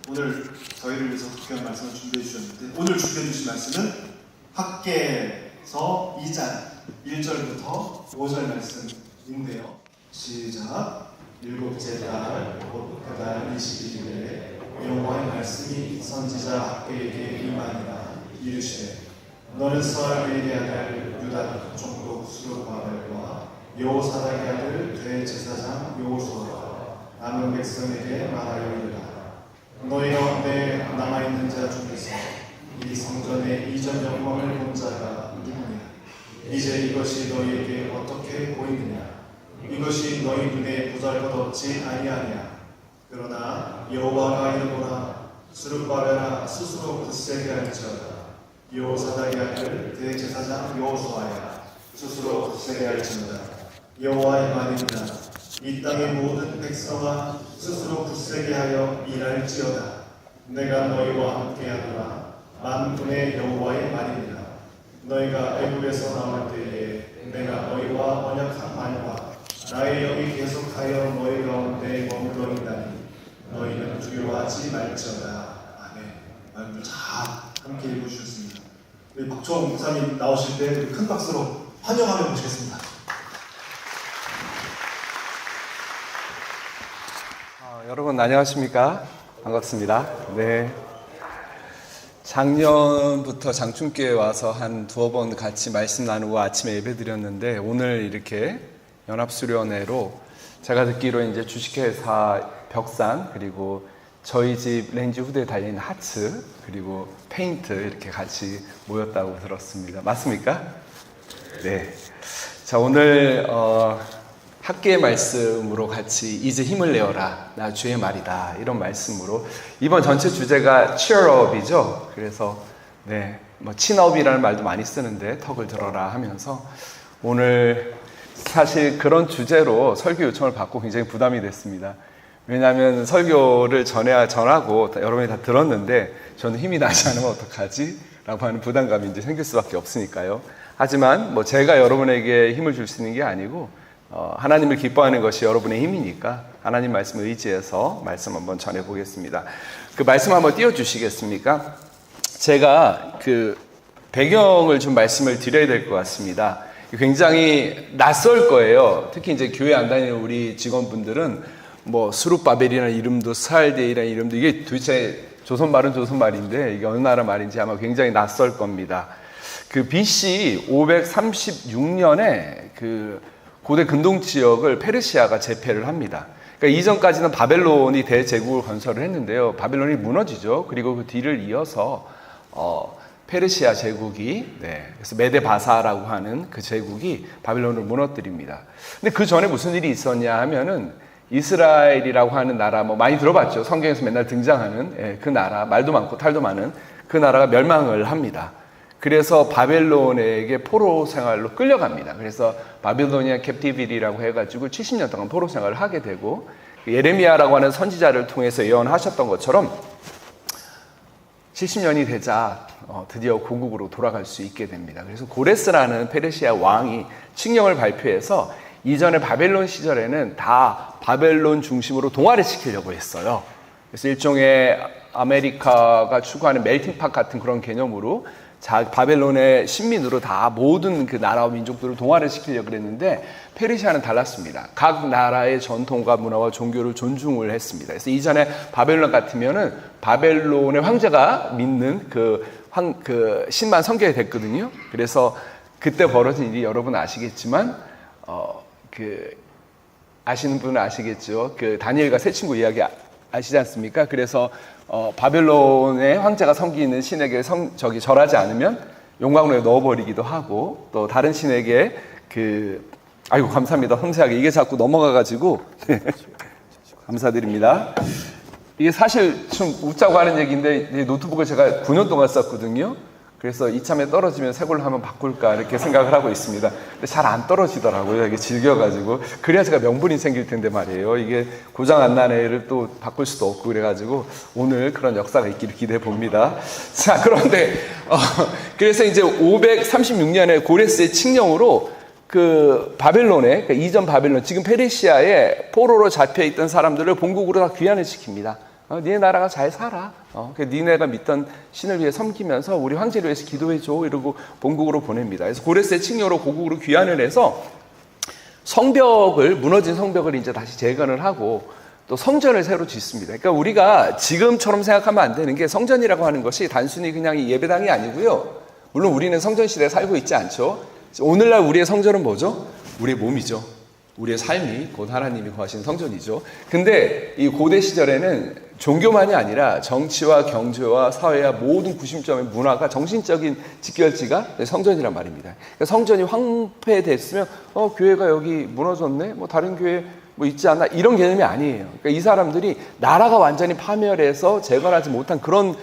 오늘 저희를 위해서 귀한 말씀을 준비해 주셨는데, 오늘 준비해 주신 말씀은 학개서 2장 1절부터 5절 말씀인데요. 시작. 일곱째 달 곧 그달 22일에 여호와의 말씀이 선지자 학개에게 임하니라. 이르시되 너는 스알의 아들 유다 총독 스룹바벨과 여호사닥의 아들 대제사장 여호수아와 남은 백성에게 말하여 이르라. 너희 가운데 남아있는 자 중에서 이 성전의 이전 영광을 본 자가 누구냐? 이제 이것이 너희에게 어떻게 보이느냐? 이것이 너희 눈에 보잘것없지 아니하냐? 그러나 여호와가 이르노라. 스룹바벨아 스스로 굳세게 할지어다. 여호사닥의 아들 대제사장 여호수아야 스스로 굳세게 할지어다. 여호와의 말이니라. 이 땅의 모든 백성아 스스로 굳세게 하여 일할지어다. 내가 너희와 함께하노라. 만군의 여호와의 말이니라. 너희가 애굽에서 나올 때에 내가 너희와 언약한 말과 나의 영이 계속하여 너희 가운데 머무르리다니 너희는 두려워하지 말지어다. 아멘. 말씀을 다 함께 읽어주셨습니다. 우리 박초원 목사님 나오실 때 큰 박수로 환영하며 모시겠습니다. 여러분 안녕하십니까? 반갑습니다. 네. 작년부터 장충교에 와서 한 두어 번 같이 말씀 나누고 아침에 예배 드렸는데, 오늘 이렇게 연합수련회로 제가 듣기로 이제 주식회사 벽산, 그리고 저희 집 렌즈 후드에 달린 하츠, 그리고 페인트 이렇게 같이 모였다고 들었습니다. 맞습니까? 네. 자, 오늘 학계의 말씀으로 같이 이제 힘을 내어라. 나 주의 말이다. 이런 말씀으로 이번 전체 주제가 cheerup이죠. 그래서 네, 뭐 친업이라는 말도 많이 쓰는데 턱을 들어라 하면서 오늘 사실 그런 주제로 설교 요청을 받고 굉장히 부담이 됐습니다. 왜냐하면 설교를 전하고 여러분이 다 들었는데 저는 힘이 나지 않으면 어떡하지? 라고 하는 부담감이 이제 생길 수밖에 없으니까요. 하지만 뭐 제가 여러분에게 힘을 줄 수 있는 게 아니고 하나님을 기뻐하는 것이 여러분의 힘이니까 하나님 말씀을 의지해서 말씀 한번 전해보겠습니다. 그 말씀 한번 띄워주시겠습니까? 제가 그 배경을 좀 말씀을 드려야 될 것 같습니다. 굉장히 낯설 거예요. 특히 이제 교회 안 다니는 우리 직원분들은 뭐 스룹바벨이라는 이름도 스알데이라는 이름도 이게 도대체 조선말은 조선말인데 이게 어느 나라 말인지 아마 굉장히 낯설 겁니다. 그 BC 536년에 그 고대 근동 지역을 페르시아가 제패를 합니다. 그러니까 이전까지는 바벨론이 대제국을 건설을 했는데요. 바벨론이 무너지죠. 그리고 그 뒤를 이어서 페르시아 제국이 그래서 메데바사라고 하는 그 제국이 바벨론을 무너뜨립니다. 근데 그 전에 무슨 일이 있었냐 하면은 이스라엘이라고 하는 나라 뭐 많이 들어봤죠. 성경에서 맨날 등장하는 그 나라, 말도 많고 탈도 많은 그 나라가 멸망을 합니다. 그래서 바벨론에게 포로 생활로 끌려갑니다. 그래서 바빌로니아 캡티비티라고 해가지고 70년 동안 포로 생활을 하게 되고, 예레미야라고 하는 선지자를 통해서 예언하셨던 것처럼 70년이 되자 드디어 고국으로 돌아갈 수 있게 됩니다. 그래서 고레스라는 페르시아 왕이 칙령을 발표해서 이전에 바벨론 시절에는 다 바벨론 중심으로 동화를 시키려고 했어요. 그래서 일종의 아메리카가 추구하는 멜팅팟 같은 그런 개념으로 바벨론의 신민으로 다 모든 그 나라와 민족들을 동화를 시키려고 그랬는데 페르시아는 달랐습니다. 각 나라의 전통과 문화와 종교를 존중을 했습니다. 그래서 이전에 바벨론 같으면은 바벨론의 황제가 믿는 그 신만 섬기게 됐거든요. 그래서 그때 벌어진 일이 여러분 아시겠지만 아시는 분은 아시겠죠. 그 다니엘과 세 친구 이야기 아시지 않습니까? 그래서 바벨론의 황제가 섬기는 신에게 절하지 않으면 용광로에 넣어버리기도 하고, 또 다른 신에게 아이고 감사합니다. 섬세하게 이게 자꾸 넘어가가지고 감사드립니다. 이게 사실 좀 웃자고 하는 얘기인데 노트북을 제가 9년 동안 썼거든요. 그래서 이참에 떨어지면 새 걸로 한번 바꿀까 이렇게 생각을 하고 있습니다. 근데 잘 안 떨어지더라고요. 이게 질겨가지고. 그래야 제가 명분이 생길 텐데 말이에요. 이게 고장 안 난 애를 또 바꿀 수도 없고 그래가지고 오늘 그런 역사가 있기를 기대해 봅니다. 자, 그런데 그래서 이제 536년에 고레스의 칙령으로 그 바벨론에, 그러니까 이전 바벨론, 지금 페르시아에 포로로 잡혀있던 사람들을 본국으로 다 귀환을 시킵니다. 니네 나라가 잘 살아. 니네가 믿던 신을 위해 섬기면서 우리 황제를 위해서 기도해줘. 이러고 본국으로 보냅니다. 그래서 고레스의 칙령으로 고국으로 귀환을 해서 무너진 성벽을 이제 다시 재건을 하고 또 성전을 새로 짓습니다. 그러니까 우리가 지금처럼 생각하면 안 되는 게 성전이라고 하는 것이 단순히 그냥 이 예배당이 아니고요. 물론 우리는 성전 시대에 살고 있지 않죠. 오늘날 우리의 성전은 뭐죠? 우리의 몸이죠. 우리의 삶이 곧 하나님이 거하신 성전이죠. 근데 이 고대 시절에는 종교만이 아니라 정치와 경제와 사회와 모든 구심점의 문화가 정신적인 직결지가 성전이란 말입니다. 그러니까 성전이 황폐됐으면 교회가 여기 무너졌네? 뭐 다른 교회 뭐 있지 않나? 이런 개념이 아니에요. 그러니까 이 사람들이 나라가 완전히 파멸해서 재건하지 못한 그런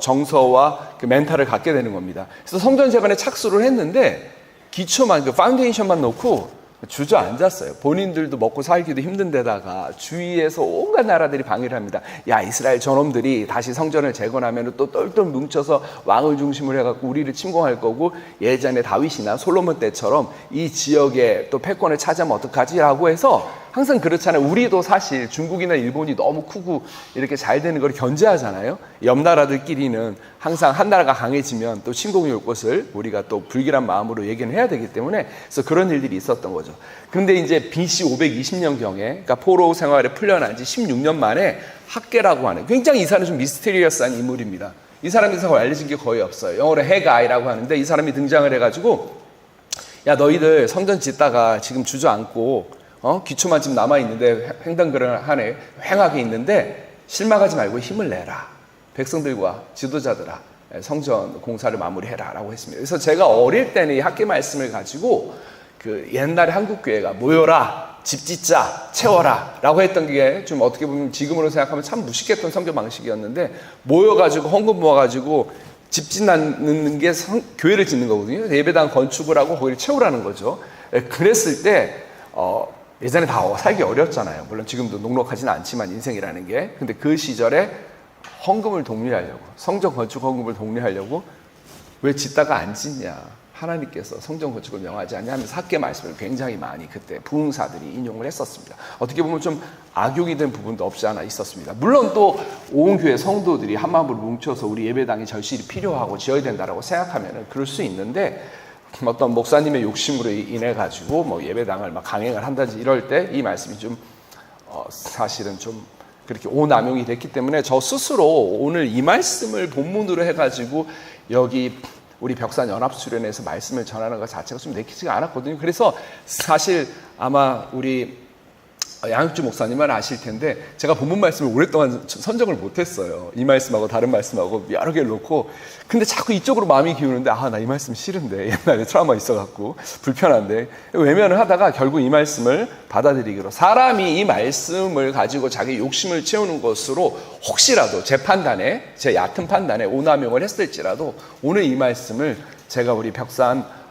정서와 그 멘탈을 갖게 되는 겁니다. 그래서 성전 재건에 착수를 했는데 기초만, 그 파운데이션만 놓고 주저앉았어요. 본인들도 먹고 살기도 힘든 데다가 주위에서 온갖 나라들이 방해를 합니다. 야, 이스라엘 저놈들이 다시 성전을 재건하면 또 똘똘 뭉쳐서 왕을 중심으로 해갖고 우리를 침공할 거고, 예전에 다윗이나 솔로몬 때처럼 이 지역에 또 패권을 차지하면 어떡하지? 라고 해서 항상 그렇잖아요. 우리도 사실 중국이나 일본이 너무 크고 이렇게 잘 되는 걸 견제하잖아요. 옆 나라들끼리는 항상 한 나라가 강해지면 또 침공이 올 것을 우리가 또 불길한 마음으로 얘기는 해야 되기 때문에, 그래서 그런 일들이 있었던 거죠. 근데 이제 BC 520년경에, 그러니까 포로 생활에 풀려난 지 16년 만에 학계라고 하는, 굉장히 이 사람은 좀 미스테리어스한 인물입니다. 이 사람에 대해서 알려진 게 거의 없어요. 영어로 해가이라고 하는데, 이 사람이 등장을 해가지고, 야, 너희들 성전 짓다가 지금 주저앉고 기초만 지금 남아있는데 횡단그런하네, 횡하게 있는데 실망하지 말고 힘을 내라. 백성들과 지도자들아, 성전 공사를 마무리해라 라고 했습니다. 그래서 제가 어릴 때는 이 학계 말씀을 가지고 그 옛날에 한국교회가 모여라, 집 짓자, 채워라 라고 했던 게 좀 어떻게 보면 지금으로 생각하면 참 무식했던 성교 방식이었는데, 모여가지고 헌금 모아가지고 집 짓는 게 교회를 짓는 거거든요. 예배당 건축을 하고 거기를 채우라는 거죠. 그랬을 때 예전에 다 살기 어렵잖아요. 물론 지금도 녹록하지는 않지만 인생이라는 게. 근데 그 시절에 헌금을 독려하려고, 성전 건축 헌금을 독려하려고, 왜 짓다가 안 짓냐, 하나님께서 성전 건축을 명하지 않냐 하면서 학계 말씀을 굉장히 많이 그때 부흥사들이 인용을 했었습니다. 어떻게 보면 좀 악용이 된 부분도 없지 않아 있었습니다. 물론 또 온 교회 성도들이 한마음으로 뭉쳐서 우리 예배당이 절실히 필요하고 지어야 된다라고 생각하면 그럴 수 있는데, 어떤 목사님의 욕심으로 인해 가지고 뭐 예배당을 막 강행을 한다든지 이럴 때 이 말씀이 좀 사실은 좀 그렇게 오남용이 됐기 때문에 저 스스로 오늘 이 말씀을 본문으로 해가지고 여기 우리 벽산 연합수련회에서 말씀을 전하는 것 자체가 좀 내키지가 않았거든요. 그래서 사실 아마 우리 양육주 목사님은 아실 텐데, 제가 본문 말씀을 오랫동안 선정을 못했어요. 이 말씀하고 다른 말씀하고 여러 개를 놓고. 근데 자꾸 이쪽으로 마음이 기우는데, 나 이 말씀 싫은데, 옛날에 트라우마 있어갖고 불편한데, 외면을 하다가 결국 이 말씀을 받아들이기로, 사람이 이 말씀을 가지고 자기 욕심을 채우는 것으로 혹시라도 제 판단에, 제 얕은 판단에 오남용을 했을지라도 오늘 이 말씀을 제가 우리 벽산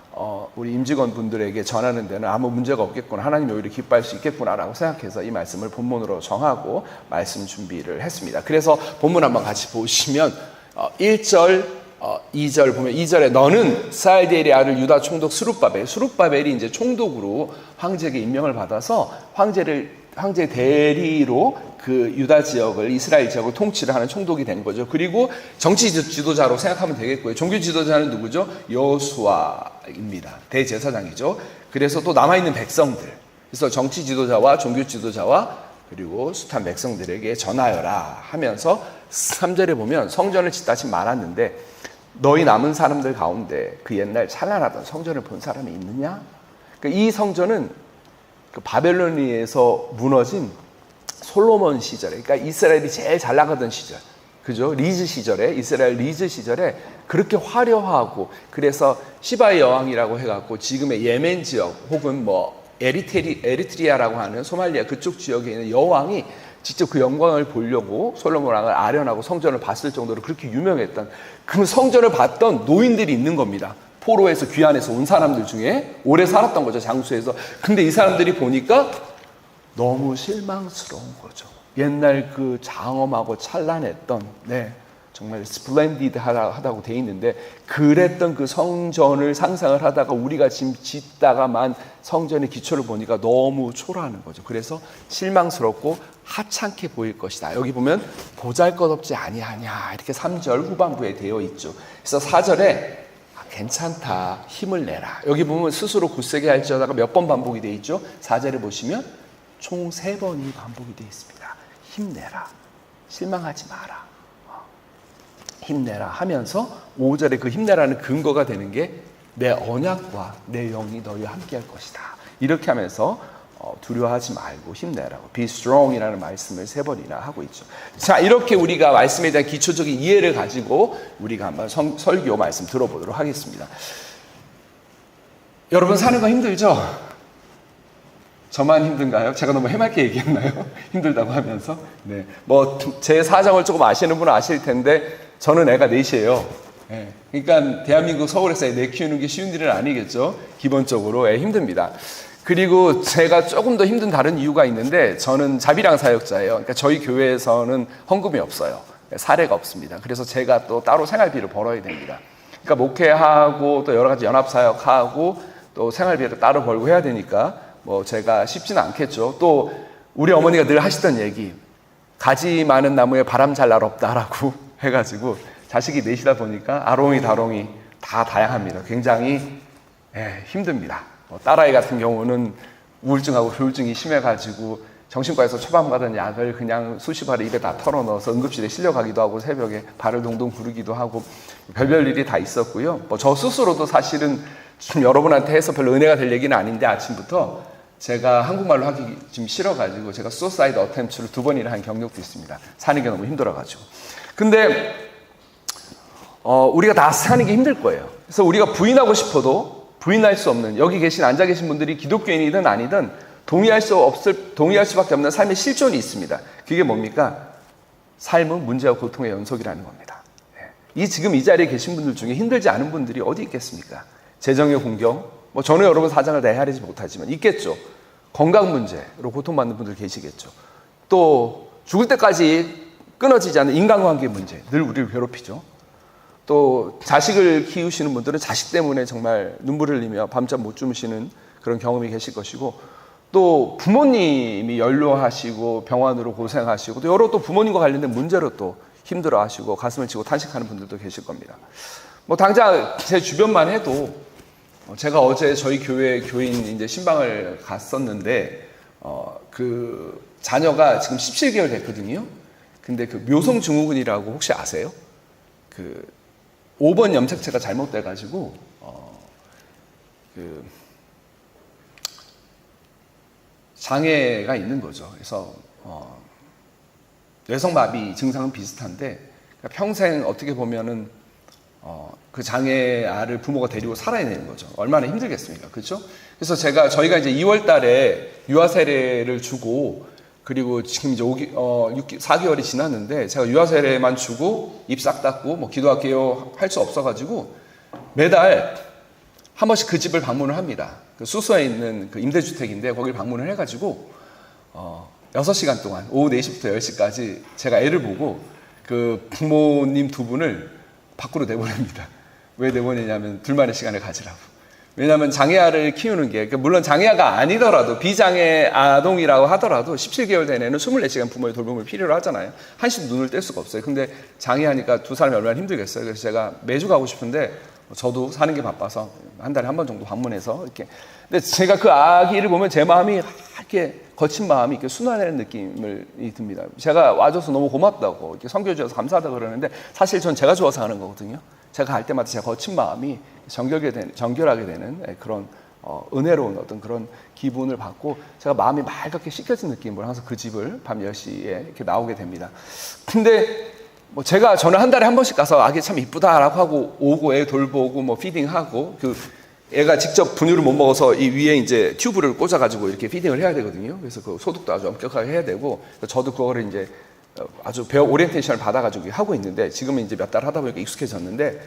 우리 임직원 분들에게 전하는 데는 아무 문제가 없겠구나, 하나님이 오히려 기뻐할 수 있겠구나라고 생각해서 이 말씀을 본문으로 정하고 말씀 준비를 했습니다. 그래서 본문 한번 같이 보시면 1절 2절 보면, 2절에 너는 스알디엘의 아들 유다 총독 스룹바벨이 이제 총독으로 황제에게 임명을 받아서 황제 대리로 그 유다 지역을, 이스라엘 지역을 통치를 하는 총독이 된 거죠. 그리고 정치 지도자로 생각하면 되겠고요. 종교 지도자는 누구죠? 여호수아입니다. 대제사장이죠. 그래서 또 남아있는 백성들, 그래서 정치 지도자와 종교 지도자와 그리고 숱한 백성들에게 전하여라 하면서 3절에 보면 성전을 짓다 지금 말았는데, 너희 남은 사람들 가운데 그 옛날 찬란하던 성전을 본 사람이 있느냐? 그러니까 이 성전은 그 바벨론에서 무너진 솔로몬 시절에, 그러니까 이스라엘이 제일 잘 나가던 시절, 그죠? 리즈 시절에, 이스라엘 리즈 시절에 그렇게 화려하고, 그래서 시바의 여왕이라고 해갖고 지금의 예멘 지역 혹은 뭐 에리트리아라고 하는 소말리아 그쪽 지역에 있는 여왕이 직접 그 영광을 보려고 솔로몬 왕을 아련하고 성전을 봤을 정도로 그렇게 유명했던, 그 성전을 봤던 노인들이 있는 겁니다. 포로에서 귀환해서 온 사람들 중에 오래 살았던 거죠, 장수에서. 근데 이 사람들이 보니까 너무 실망스러운 거죠. 옛날 그 장엄하고 찬란했던 정말 스플렌디드하다고 돼 있는데 그랬던 그 성전을 상상을 하다가 우리가 지금 짓다가만 성전의 기초를 보니까 너무 초라하는 거죠. 그래서 실망스럽고 하찮게 보일 것이다. 여기 보면 보잘것없지 아니하냐 이렇게 3절 후반부에 되어 있죠. 그래서 4절에 괜찮다 힘을 내라. 여기 보면 스스로 굳세게 할지어다가 몇 번 반복이 되어 있죠. 4절에 보시면 총 3번이 반복이 되어 있습니다. 힘내라. 실망하지 마라. 힘내라 하면서 5절에 그 힘내라는 근거가 되는 게 내 언약과 내 영이 너희와 함께 할 것이다. 이렇게 하면서 두려워하지 말고 힘내라고 be strong이라는 말씀을 3번이나 하고 있죠. 자, 이렇게 우리가 말씀에 대한 기초적인 이해를 가지고 우리가 한번 설교 말씀 들어보도록 하겠습니다. 여러분 사는 거 힘들죠? 저만 힘든가요? 제가 너무 해맑게 얘기했나요? 힘들다고 하면서? 네. 뭐, 제 사정을 조금 아시는 분은 아실 텐데, 저는 애가 넷이에요. 네. 그러니까, 대한민국 서울에서 애 키우는 게 쉬운 일은 아니겠죠? 기본적으로 애 힘듭니다. 그리고 제가 조금 더 힘든 다른 이유가 있는데, 저는 자비랑 사역자예요. 그러니까 저희 교회에서는 헌금이 없어요. 사례가 없습니다. 그래서 제가 또 따로 생활비를 벌어야 됩니다. 그러니까 목회하고 또 여러 가지 연합사역하고 또 생활비를 따로 벌고 해야 되니까, 뭐 제가 쉽지는 않겠죠. 또 우리 어머니가 늘 하시던 얘기, 가지 많은 나무에 바람 잘 날 없다라고 해가지고 자식이 넷이다 보니까 아롱이 다롱이 다 다양합니다. 굉장히 힘듭니다. 딸아이 같은 경우는 우울증하고 조울증이 심해가지고 정신과에서 처방받은 약을 그냥 수십 알을 입에 다 털어넣어서 응급실에 실려가기도 하고 새벽에 발을 동동 구르기도 하고 별별 일이 다 있었고요. 뭐 저 스스로도 사실은 좀 여러분한테 해서 별로 은혜가 될 얘기는 아닌데 아침부터 제가 한국말로 하기 좀 싫어가지고 제가 수사이드 어템프트를 2번이나 한 경력도 있습니다. 사는 게 너무 힘들어가지고. 근데 우리가 다 사는 게 힘들 거예요. 그래서 우리가 부인하고 싶어도 부인할 수 없는, 여기 앉아 계신 분들이 기독교인이든 아니든 동의할 수밖에 없는 삶의 실존이 있습니다. 그게 뭡니까? 삶은 문제와 고통의 연속이라는 겁니다. 이 지금 이 자리에 계신 분들 중에 힘들지 않은 분들이 어디 있겠습니까? 재정의 공경, 뭐 저는 여러분 사정을 다 헤아리지 못하지만 있겠죠. 건강 문제로 고통받는 분들 계시겠죠. 또 죽을 때까지 끊어지지 않는 인간관계 문제, 늘 우리를 괴롭히죠. 또 자식을 키우시는 분들은 자식 때문에 정말 눈물을 흘리며 밤잠 못 주무시는 그런 경험이 계실 것이고, 또 부모님이 연로하시고 병환으로 고생하시고, 또 여러 또 부모님과 관련된 문제로 또 힘들어하시고 가슴을 치고 탄식하는 분들도 계실 겁니다. 뭐 당장 제 주변만 해도 제가 어제 저희 교회 교인 이제 신방을 갔었는데 그 자녀가 지금 17개월 됐거든요. 근데 그 묘성 증후군이라고 혹시 아세요? 그 5번 염색체가 잘못돼 가지고 그 장애가 있는 거죠. 그래서 뇌성마비 증상은 비슷한데 그러니까 평생 어떻게 보면은 그 장애아를 부모가 데리고 살아야 되는 거죠. 얼마나 힘들겠습니까? 그렇죠? 그래서 저희가 이제 2월 달에 유아 세례를 주고, 그리고 지금 이제 4개월이 지났는데 제가 유아 세례만 주고 입 싹 닫고 뭐 기도할게요 할 수 없어가지고 매달 한 번씩 그 집을 방문을 합니다. 그 수서에 있는 그 임대주택인데 거길 방문을 해가지고 6시간 동안 오후 4시부터 10시까지 제가 애를 보고 그 부모님 2분을 밖으로 내보냅니다. 왜 내보내냐면 둘만의 시간을 가지라고. 왜냐하면 장애아를 키우는 게, 물론 장애아가 아니더라도 비장애 아동이라고 하더라도 17개월 된 애는 24시간 부모의 돌봄을 필요로 하잖아요. 한시도 눈을 뗄 수가 없어요. 근데 장애아니까 두 사람이 얼마나 힘들겠어요. 그래서 제가 매주 가고 싶은데 저도 사는 게 바빠서 한 달에 한 번 정도 방문해서 이렇게. 근데 제가 그 아기를 보면 제 마음이 이렇게 거친 마음이 이렇게 순환하는 느낌이 듭니다. 제가 와줘서 너무 고맙다고, 이렇게 섬겨주셔서 감사하다고 그러는데 사실 전 제가 좋아서 하는 거거든요. 제가 갈 때마다 제 거친 마음이 정결하게 되는 그런 은혜로운 어떤 그런 기분을 받고 제가 마음이 맑게 씻겨진 느낌으로 항상 그 집을 밤 10시에 이렇게 나오게 됩니다. 근데 뭐 저는 한 달에 한 번씩 가서 아기 참 이쁘다라고 하고 오고 애 돌보고 뭐 피딩하고, 그 애가 직접 분유를 못 먹어서 이 위에 이제 튜브를 꽂아가지고 이렇게 피딩을 해야 되거든요. 그래서 그 소독도 아주 엄격하게 해야 되고, 저도 그거를 이제 아주 오리엔테이션을 받아가지고 하고 있는데 지금은 이제 몇 달 하다 보니까 익숙해졌는데,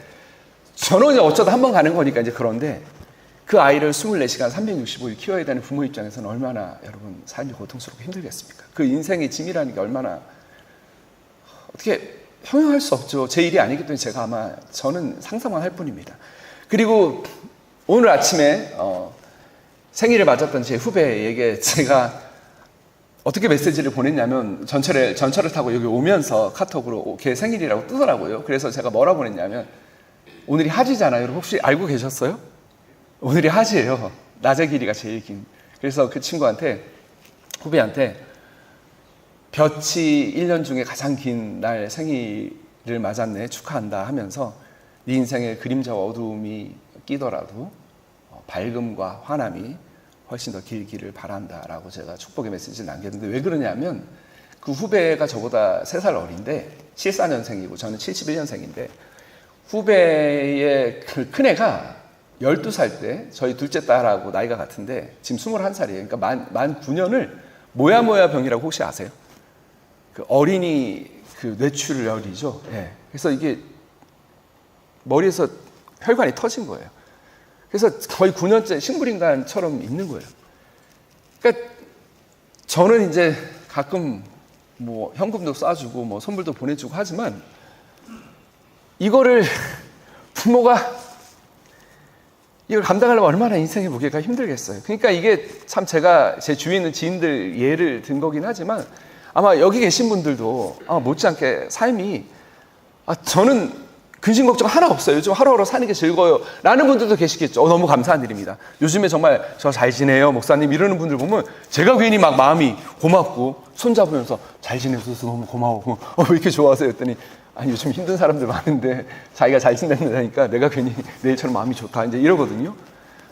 저는 이제 어쩌다 한 번 가는 거니까 이제 그런데 그 아이를 24시간 365일 키워야 되는 부모 입장에서는 얼마나 여러분 삶이 고통스럽고 힘들겠습니까? 그 인생의 짐이라는 게 얼마나 어떻게 형용할 수 없죠. 제 일이 아니기 때문에 저는 상상만 할 뿐입니다. 그리고 오늘 아침에 생일을 맞았던 제 후배에게 제가 어떻게 메시지를 보냈냐면 전철을 타고 여기 오면서 카톡으로 걔 생일이라고 뜨더라고요. 그래서 제가 뭐라 보냈냐면 오늘이 하지잖아요. 여러분 혹시 알고 계셨어요? 오늘이 하지예요. 낮의 길이가 제일 긴. 그래서 그 후배한테 볕이 1년 중에 가장 긴 날 생일을 맞았네. 축하한다 하면서 네 인생에 그림자와 어두움이 끼더라도 밝음과 환함이 훨씬 더 길기를 바란다라고 제가 축복의 메시지를 남겼는데 왜 그러냐면 그 후배가 저보다 3살 어린데 74년생이고 저는 71년생인데 후배의 그 큰애가 12살 때 저희 둘째 딸하고 나이가 같은데 지금 21살이에요. 그러니까 만 9년을 모야모야 병이라고 혹시 아세요? 그 어린이 그 뇌출혈이죠. 네. 그래서 이게 머리에서 혈관이 터진 거예요. 그래서 거의 9년째 식물인간처럼 있는 거예요. 그러니까 저는 이제 가끔 뭐 현금도 쏴주고 뭐 선물도 보내주고 하지만 이거를 부모가 이걸 감당하려면 얼마나 인생의 무게가 힘들겠어요. 그러니까 이게 참 제가 제 주위에 있는 지인들 예를 든 거긴 하지만 아마 여기 계신 분들도 아마 못지않게 삶이 저는 근심 걱정 하나 없어요. 요즘 하루하루 사는 게 즐거워요. 라는 분들도 계시겠죠. 너무 감사한 일입니다. 요즘에 정말 저 잘 지내요, 목사님 이러는 분들 보면 제가 괜히 막 마음이 고맙고 손잡으면서 잘 지내줘서 너무 고마워. 왜 이렇게 좋아하세요? 했더니 아니 요즘 힘든 사람들 많은데 자기가 잘 지낸다니까 내가 괜히 내일처럼 마음이 좋다 이제 이러거든요.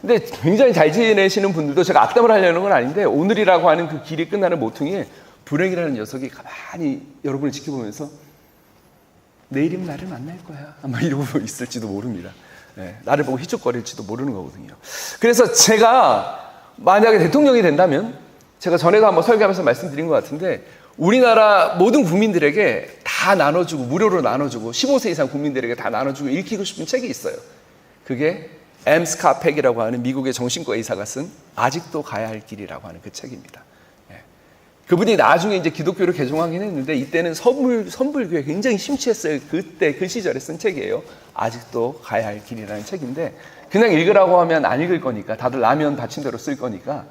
근데 굉장히 잘 지내시는 분들도 제가 악담을 하려는 건 아닌데 오늘이라고 하는 그 길이 끝나는 모퉁이에 불행이라는 녀석이 가만히 여러분을 지켜보면서 내일이면 나를 만날 거야 아마 이러고 있을지도 모릅니다. 네, 나를 보고 희죽거릴지도 모르는 거거든요. 그래서 제가 만약에 대통령이 된다면 제가 전에도 한번 설교하면서 말씀드린 것 같은데 우리나라 모든 국민들에게 다 나눠주고 무료로 나눠주고 15세 이상 국민들에게 다 나눠주고 읽히고 싶은 책이 있어요. 그게 엠스 카펙이라고 하는 미국의 정신과 의사가 쓴 아직도 가야 할 길이라고 하는 그 책입니다. 그분이 나중에 이제 기독교를 개종하긴 했는데 이때는 선불교에 굉장히 심취했어요. 그때 그 시절에 쓴 책이에요. 아직도 가야 할 길이라는 책인데 그냥 읽으라고 하면 안 읽을 거니까 다들 라면 받침대로 쓸 거니까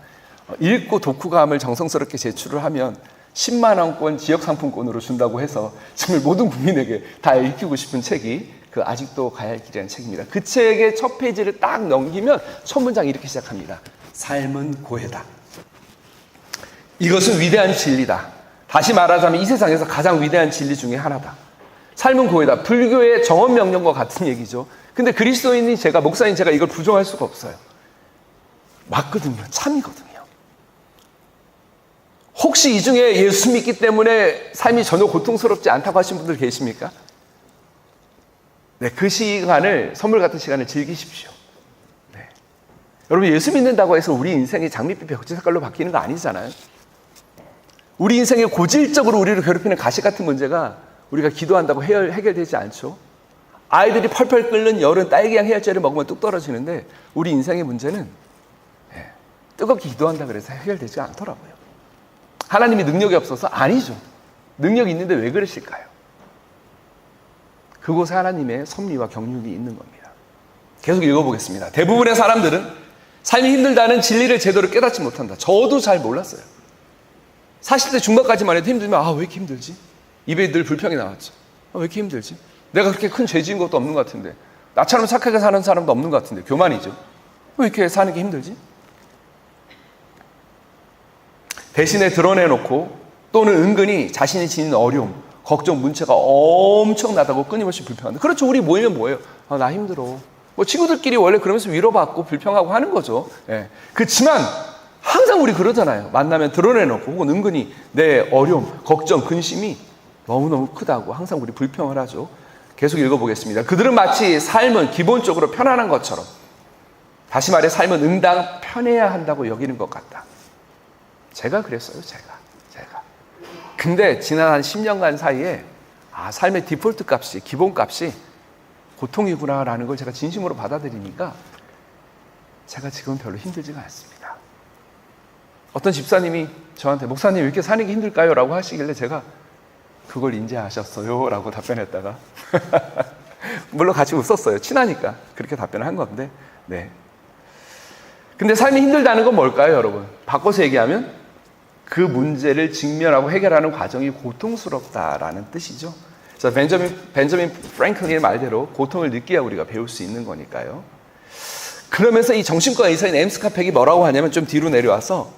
읽고 독후감을 정성스럽게 제출을 하면 10만 원권 지역상품권으로 준다고 해서 정말 모든 국민에게 다 읽히고 싶은 책이 그 아직도 가야 할 길이라는 책입니다. 그 책의 첫 페이지를 딱 넘기면 첫 문장이 이렇게 시작합니다. 삶은 고해다. 이것은 위대한 진리다. 다시 말하자면 이 세상에서 가장 위대한 진리 중에 하나다. 삶은 고해다. 불교의 정언명령과 같은 얘기죠. 근데 그리스도인이 목사인 제가 이걸 부정할 수가 없어요. 맞거든요. 참이거든요. 혹시 이 중에 예수 믿기 때문에 삶이 전혀 고통스럽지 않다고 하신 분들 계십니까? 네, 그 시간을 선물 같은 시간을 즐기십시오. 네. 여러분 예수 믿는다고 해서 우리 인생이 장밋빛 벽지 색깔로 바뀌는 거 아니잖아요. 우리 인생에 고질적으로 우리를 괴롭히는 가시 같은 문제가 우리가 기도한다고 해결되지 않죠. 아이들이 펄펄 끓는 여름 딸기향 해열제를 먹으면 뚝 떨어지는데 우리 인생의 문제는 뜨겁게 기도한다 그래서 해결되지 않더라고요. 하나님이 능력이 없어서? 아니죠. 능력이 있는데 왜 그러실까요? 그곳에 하나님의 섭리와 경륜이 있는 겁니다. 계속 읽어보겠습니다. 대부분의 사람들은 삶이 힘들다는 진리를 제대로 깨닫지 못한다. 저도 잘 몰랐어요. 40대 중반까지만 해도 힘들면 왜 이렇게 힘들지? 입에 늘 불평이 나왔죠. 왜 이렇게 힘들지? 내가 그렇게 큰 죄 지은 것도 없는 것 같은데 나처럼 착하게 사는 사람도 없는 것 같은데 교만이죠. 왜 이렇게 사는 게 힘들지? 대신에 드러내놓고 또는 은근히 자신이 지닌 어려움, 걱정, 문제가 엄청나다고 끊임없이 불평한다. 그렇죠. 우리 모이면 뭐예요? 나 힘들어. 뭐 친구들끼리 원래 그러면서 위로받고 불평하고 하는 거죠. 예. 그렇지만 항상 우리 그러잖아요. 만나면 드러내놓고 혹은 은근히 내 어려움, 걱정, 근심이 너무너무 크다고 항상 우리 불평을 하죠. 계속 읽어보겠습니다. 그들은 마치 삶은 기본적으로 편안한 것처럼 다시 말해 삶은 응당 편해야 한다고 여기는 것 같다. 제가 그랬어요. 제가. 근데 지난 한 10년간 사이에 삶의 디폴트 값이 기본 값이 고통이구나라는 걸 제가 진심으로 받아들이니까 제가 지금 별로 힘들지가 않습니다. 어떤 집사님이 저한테 목사님 왜 이렇게 사는 게 힘들까요? 라고 하시길래 제가 그걸 인지하셨어요? 라고 답변했다가 물론 같이 웃었어요. 친하니까 그렇게 답변을 한 건데 네. 근데 삶이 힘들다는 건 뭘까요, 여러분? 바꿔서 얘기하면 그 문제를 직면하고 해결하는 과정이 고통스럽다라는 뜻이죠. 그래서 벤저민 프랭클린의 말대로 고통을 느껴야 우리가 배울 수 있는 거니까요. 그러면서 이 정신과 의사인 엠스 카펙이 뭐라고 하냐면 좀 뒤로 내려와서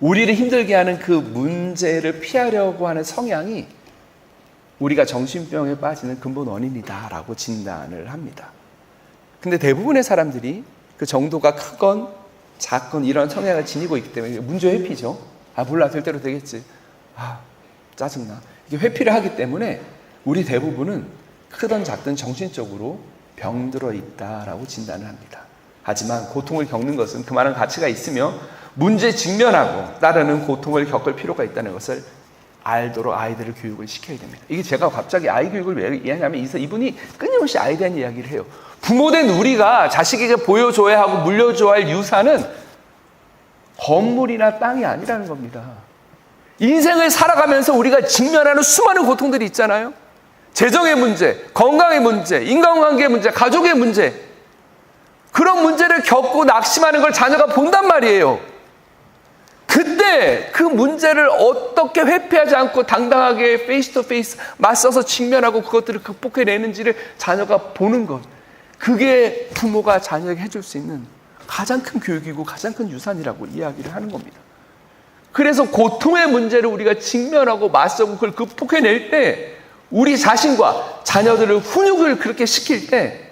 우리를 힘들게 하는 그 문제를 피하려고 하는 성향이 우리가 정신병에 빠지는 근본 원인이다라고 진단을 합니다. 근데 대부분의 사람들이 그 정도가 크건 작건 이런 성향을 지니고 있기 때문에 문제 회피죠. 아 몰라 될 대로 되겠지. 아 짜증나. 이게 회피를 하기 때문에 우리 대부분은 크든 작든 정신적으로 병들어 있다라고 진단을 합니다. 하지만 고통을 겪는 것은 그만한 가치가 있으며 문제 직면하고 따르는 고통을 겪을 필요가 있다는 것을 알도록 아이들을 교육을 시켜야 됩니다. 이게 제가 갑자기 아이 교육을 왜 이해하냐면 이분이 끊임없이 아이에 대한 이야기를 해요. 부모된 우리가 자식에게 보여줘야 하고 물려줘야 할 유산은 건물이나 땅이 아니라는 겁니다. 인생을 살아가면서 우리가 직면하는 수많은 고통들이 있잖아요. 재정의 문제, 건강의 문제, 인간관계의 문제, 가족의 문제. 그런 문제를 겪고 낙심하는 걸 자녀가 본단 말이에요. 그때 그 문제를 어떻게 회피하지 않고 당당하게 페이스 투 페이스 맞서서 직면하고 그것들을 극복해내는지를 자녀가 보는 것. 그게 부모가 자녀에게 해줄 수 있는 가장 큰 교육이고 가장 큰 유산이라고 이야기를 하는 겁니다. 그래서 고통의 문제를 우리가 직면하고 맞서고 그걸 극복해낼 때 우리 자신과 자녀들을 훈육을 그렇게 시킬 때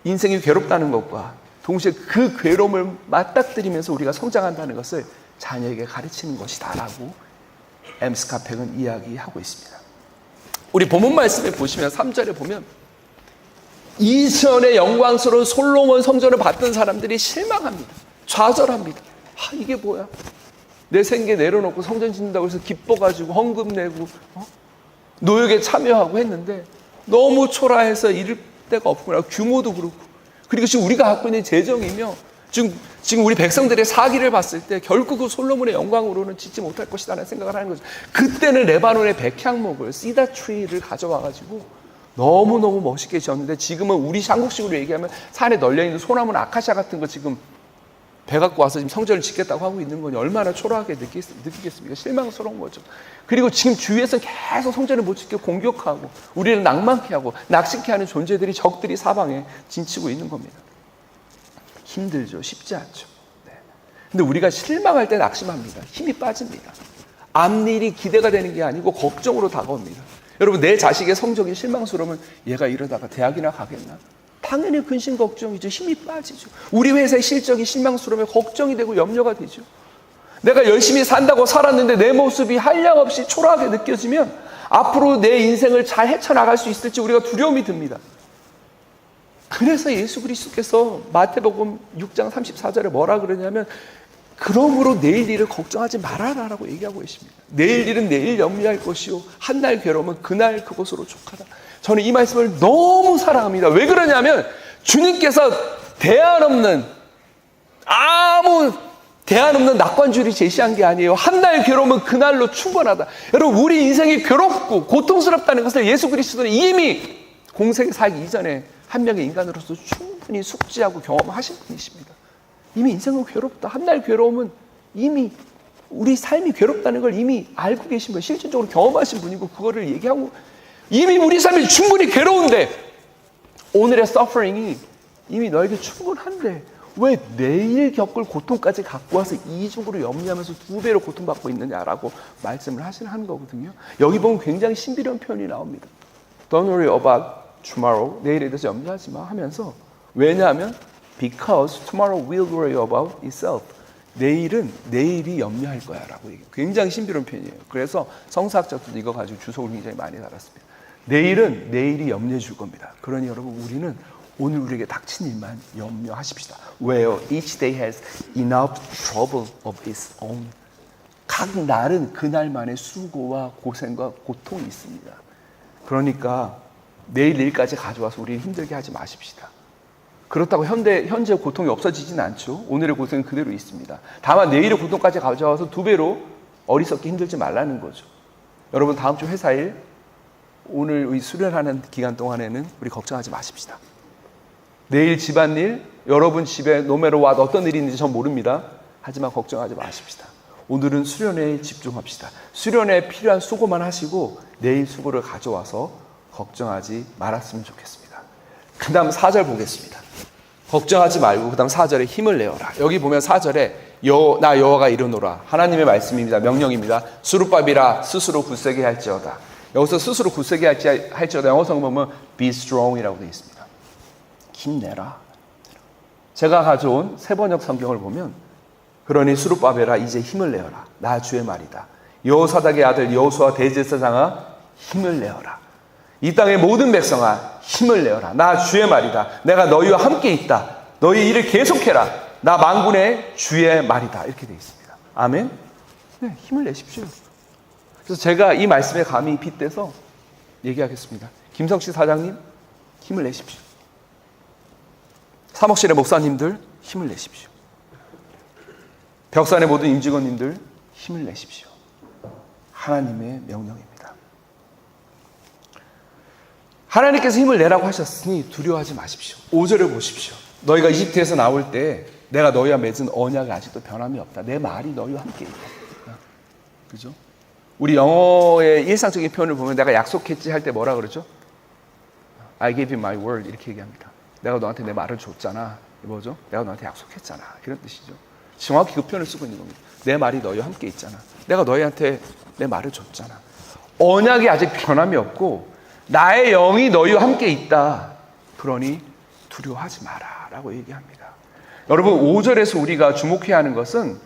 인생이 괴롭다는 것과 동시에 그 괴로움을 맞닥뜨리면서 우리가 성장한다는 것을 자녀에게 가르치는 것이다라고 엠스 카펙은 이야기하고 있습니다. 우리 본문 말씀에 보시면 3절에 보면 이전에 영광스러운 솔로몬 성전을 봤던 사람들이 실망합니다. 좌절합니다. 아 이게 뭐야? 내 생계 내려놓고 성전 짓는다고 해서 기뻐가지고 헌금 내고 노역에 참여하고 했는데 너무 초라해서 이를 데가 없구나. 규모도 그렇고 그리고 지금 우리가 갖고 있는 재정이며 지금 우리 백성들의 사기를 봤을 때 결국 그 솔로몬의 영광으로는 짓지 못할 것이라는 생각을 하는 거죠. 그때는 레바논의 백향목을 시다 트리를 가져와가지고 너무너무 멋있게 지었는데 지금은 우리 한국식으로 얘기하면 산에 널려있는 소나무나 아카시아 같은 거 지금 배 갖고 와서 지금 성전을 짓겠다고 하고 있는 거니 얼마나 초라하게 느끼겠습니까? 실망스러운 거죠. 그리고 지금 주위에서 계속 성전을 못 짓게 공격하고 우리를 낭만케 하고 낙심케 하는 존재들이 적들이 사방에 진치고 있는 겁니다. 힘들죠. 쉽지 않죠. 네. 근데 우리가 실망할 때 낙심합니다. 힘이 빠집니다. 앞일이 기대가 되는 게 아니고 걱정으로 다가옵니다. 여러분 내 자식의 성적이 실망스러우면 얘가 이러다가 대학이나 가겠나? 당연히 근심 걱정이죠. 힘이 빠지죠. 우리 회사의 실적이 실망스러우면 걱정이 되고 염려가 되죠. 내가 열심히 산다고 살았는데 내 모습이 한량없이 초라하게 느껴지면 앞으로 내 인생을 잘 헤쳐나갈 수 있을지 우리가 두려움이 듭니다. 그래서 예수 그리스도께서 마태복음 6장 34절에 뭐라 그러냐면 그러므로 내일 일을 걱정하지 말아라라고 얘기하고 계십니다. 내일 일은 내일 염려할 것이요 한날 괴로움은 그날 그것으로 족하다. 저는 이 말씀을 너무 사랑합니다. 왜 그러냐면 주님께서 대안 없는 낙관줄이 제시한 게 아니에요. 한날 괴로움은 그날로 충분하다. 여러분 우리 인생이 괴롭고 고통스럽다는 것을 예수 그리스도는 이미 공생에 살기 이전에 한 명의 인간으로서 충분히 숙지하고 경험하신 분이십니다. 이미 인생은 괴롭다. 한날 괴로움은 이미 우리 삶이 괴롭다는 걸 이미 알고 계신 분, 실질적으로 경험하신 분이고 그거를 얘기하고 이미 우리 삶이 충분히 괴로운데 오늘의 서퍼링이 이미 너에게 충분한데 왜 내일 겪을 고통까지 갖고 와서 이중으로 염려하면서 2배로 고통받고 있느냐라고 말씀을 하시는 거거든요. 여기 보면 굉장히 신비로운 표현이 나옵니다. Don't worry about tomorrow. 내일에 대해서 염려하지 마 하면서 왜냐하면 because tomorrow will worry about itself. 내일은 내일이 염려할 거야 라고 얘기해요. 굉장히 신비로운 표현이에요. 그래서 성사학자들도 이거 가지고 주석을 굉장히 많이 달았습니다. 내일은 내일이 염려해 줄 겁니다. 그러니 여러분 우리는 오늘 우리에게 닥친 일만 염려하십시다. 왜요? Each day has enough trouble of its own. 각 날은 그날만의 수고와 고생과 고통이 있습니다. 그러니까 내일 일까지 가져와서 우리를 힘들게 하지 마십시다. 그렇다고 현재 고통이 없어지진 않죠. 오늘의 고생은 그대로 있습니다. 다만 내일의 고통까지 가져와서 2배로 어리석게 힘들지 말라는 거죠. 여러분 다음 주 회사일 오늘 이 수련하는 기간 동안에는 우리 걱정하지 마십시다. 내일 집안일, 여러분 집에 노매로 와 어떤 일이 있는지 전 모릅니다. 하지만 걱정하지 마십시다. 오늘은 수련에 집중합시다. 수련에 필요한 수고만 하시고 내일 수고를 가져와서 걱정하지 말았으면 좋겠습니다. 그 다음 4절 보겠습니다. 걱정하지 말고 그 다음 4절에 힘을 내어라. 여기 보면 4절에 나 여호와가 이르노라. 하나님의 말씀입니다. 명령입니다. 수룻밥이라 스스로 굳세게 할지어다. 여기서 스스로 굳세게 할지어다. 영어 성경 보면 be strong이라고 되어 있습니다. 힘내라. 제가 가져온 세번역 성경을 보면 그러니 수룻바벨아 이제 힘을 내어라. 나 주의 말이다. 여호사닥의 아들 여호수아 대제사장아 힘을 내어라. 이 땅의 모든 백성아 힘을 내어라. 나 주의 말이다. 내가 너희와 함께 있다. 너희 일을 계속해라. 나 만군의 주의 말이다. 이렇게 되어 있습니다. 아멘. 네, 힘을 내십시오. 그래서 제가 이 말씀에 감히 빗대서 얘기하겠습니다. 김성식 사장님 힘을 내십시오. 사목실의 목사님들 힘을 내십시오. 벽산의 모든 임직원님들 힘을 내십시오. 하나님의 명령입니다. 하나님께서 힘을 내라고 하셨으니 두려워하지 마십시오. 5절을 보십시오. 너희가 이집트에서 나올 때 내가 너희와 맺은 언약이 아직도 변함이 없다. 내 말이 너희와 함께 있다. 그죠? 우리 영어의 일상적인 표현을 보면 내가 약속했지 할 때 뭐라 그러죠? I gave you my word 이렇게 얘기합니다. 내가 너한테 내 말을 줬잖아. 뭐죠? 내가 너한테 약속했잖아. 이런 뜻이죠. 정확히 그 표현을 쓰고 있는 겁니다. 내 말이 너희와 함께 있잖아. 내가 너희한테 내 말을 줬잖아. 언약이 아직 변함이 없고 나의 영이 너희와 함께 있다. 그러니 두려워하지 마라 라고 얘기합니다. 여러분 5절에서 우리가 주목해야 하는 것은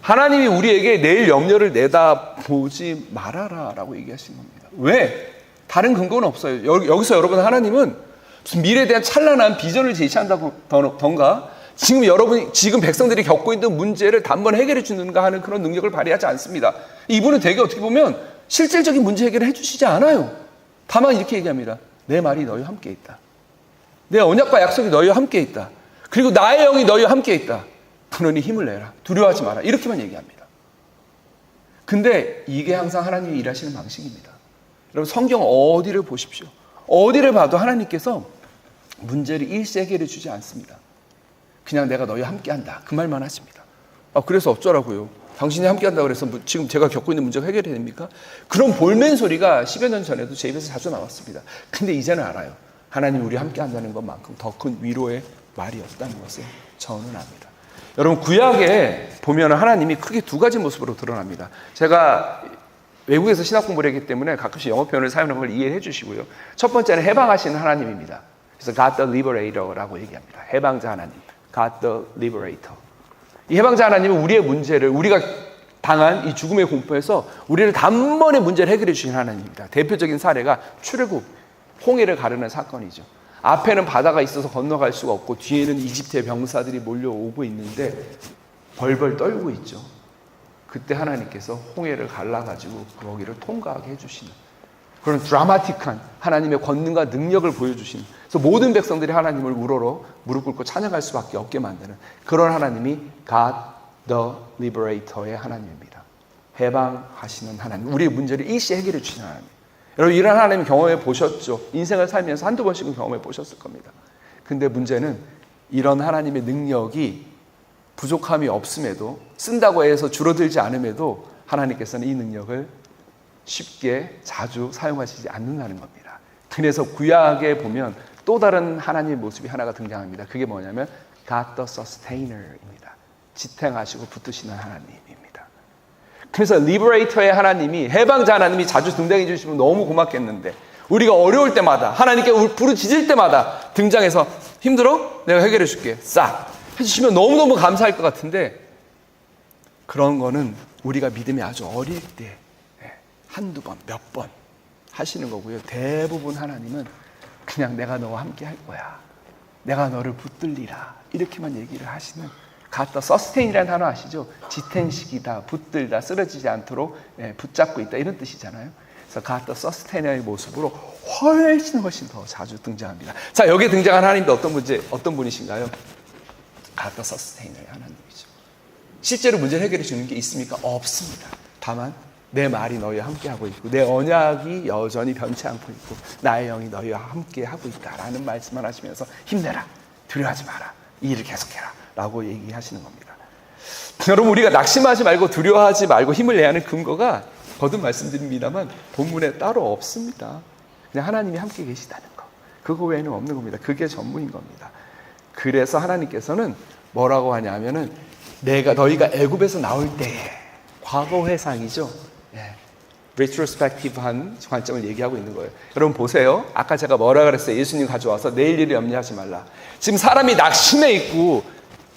하나님이 우리에게 내일 염려를 내다보지 말아라 라고 얘기하시는 겁니다. 왜? 다른 근거는 없어요. 여기서 여러분 하나님은 무슨 미래에 대한 찬란한 비전을 제시한다던가 지금 백성들이 겪고 있는 문제를 단번에 해결해 주는가 하는 그런 능력을 발휘하지 않습니다. 이분은 되게 어떻게 보면 실질적인 문제 해결을 해주시지 않아요. 다만 이렇게 얘기합니다. 내 말이 너희와 함께 있다. 내 언약과 약속이 너희와 함께 있다. 그리고 나의 영이 너희와 함께 있다. 그러니 힘을 내라. 두려워하지 마라. 이렇게만 얘기합니다. 근데 이게 항상 하나님이 일하시는 방식입니다. 여러분 성경 어디를 보십시오. 어디를 봐도 하나님께서 문제를 일시 해결해 주지 않습니다. 그냥 내가 너희와 함께 한다. 그 말만 하십니다. 그래서 어쩌라고요. 당신이 함께 한다고 그래서 지금 제가 겪고 있는 문제가 해결이 됩니까? 그런 볼멘 소리가 10여 년 전에도 제 입에서 자주 나왔습니다. 근데 이제는 알아요. 하나님이 우리 함께 한다는 것만큼 더 큰 위로의 말이 없다는 것을 저는 압니다. 여러분 구약에 보면 하나님이 크게 두 가지 모습으로 드러납니다. 제가 외국에서 신학 공부를 했기 때문에 가끔씩 영어 표현을 사용하는 걸 이해해 주시고요. 첫 번째는 해방하시는 하나님입니다. 그래서 God the Liberator라고 얘기합니다. 해방자 하나님. God the Liberator. 이 해방자 하나님은 우리의 문제를 우리가 당한 이 죽음의 공포에서 우리를 단번에 문제를 해결해 주신 하나님입니다. 대표적인 사례가 출애굽, 홍해를 가르는 사건이죠. 앞에는 바다가 있어서 건너갈 수가 없고 뒤에는 이집트의 병사들이 몰려오고 있는데 벌벌 떨고 있죠. 그때 하나님께서 홍해를 갈라가지고 거기를 통과하게 해주시는 그런 드라마틱한 하나님의 권능과 능력을 보여주시는 그래서 모든 백성들이 하나님을 우러러 무릎 꿇고 찬양할 수밖에 없게 만드는 그런 하나님이 God the Liberator의 하나님입니다. 해방하시는 하나님, 우리의 문제를 일시 해결해 주시는 하나님. 여러분 이런 하나님 경험해 보셨죠? 인생을 살면서 한두 번씩은 경험해 보셨을 겁니다. 근데 문제는 이런 하나님의 능력이 부족함이 없음에도 쓴다고 해서 줄어들지 않음에도 하나님께서는 이 능력을 쉽게 자주 사용하시지 않는다는 겁니다. 그래서 구약에 보면 또 다른 하나님의 모습이 하나가 등장합니다. 그게 뭐냐면 God the Sustainer입니다. 지탱하시고 붙드시는 하나님입니다. 그래서 리버레이터의 하나님이 해방자 하나님이 자주 등장해 주시면 너무 고맙겠는데 우리가 어려울 때마다 하나님께 부르짖을 때마다 등장해서 힘들어? 내가 해결해 줄게. 싹 해주시면 너무너무 감사할 것 같은데 그런 거는 우리가 믿음이 아주 어릴 때 한두 번, 몇 번 하시는 거고요. 대부분 하나님은 그냥 내가 너와 함께 할 거야. 내가 너를 붙들리라. 이렇게만 얘기를 하시는 God the Sustain이라는 단어 아시죠? 지탱식이다, 붙들다, 쓰러지지 않도록 붙잡고 있다 이런 뜻이잖아요. 그래서 God the Sustain의 모습으로 훨씬 더 자주 등장합니다. 자, 여기에 등장한 하나님도 어떤 분이신가요? God the Sustain의 하나님이죠. 실제로 문제를 해결해 주는 게 있습니까? 없습니다. 다만 내 말이 너희와 함께하고 있고 내 언약이 여전히 변치 않고 있고 나의 영이 너희와 함께하고 있다라는 말씀을 하시면서 힘내라, 두려워하지 마라, 이 일을 계속해라 라고 얘기하시는 겁니다. 여러분, 우리가 낙심하지 말고 두려워하지 말고 힘을 내야 하는 근거가 거듭 말씀드립니다만 본문에 따로 없습니다. 그냥 하나님이 함께 계시다는 거, 그거 외에는 없는 겁니다. 그게 전부인 겁니다. 그래서 하나님께서는 뭐라고 하냐면은 너희가 애굽에서 나올 때에, 과거 회상이죠. retrospective한 관점을 얘기하고 있는 거예요. 여러분 보세요. 아까 제가 뭐라 그랬어요? 예수님 가져와서 내일 일을 염려하지 말라. 지금 사람이 낙심해 있고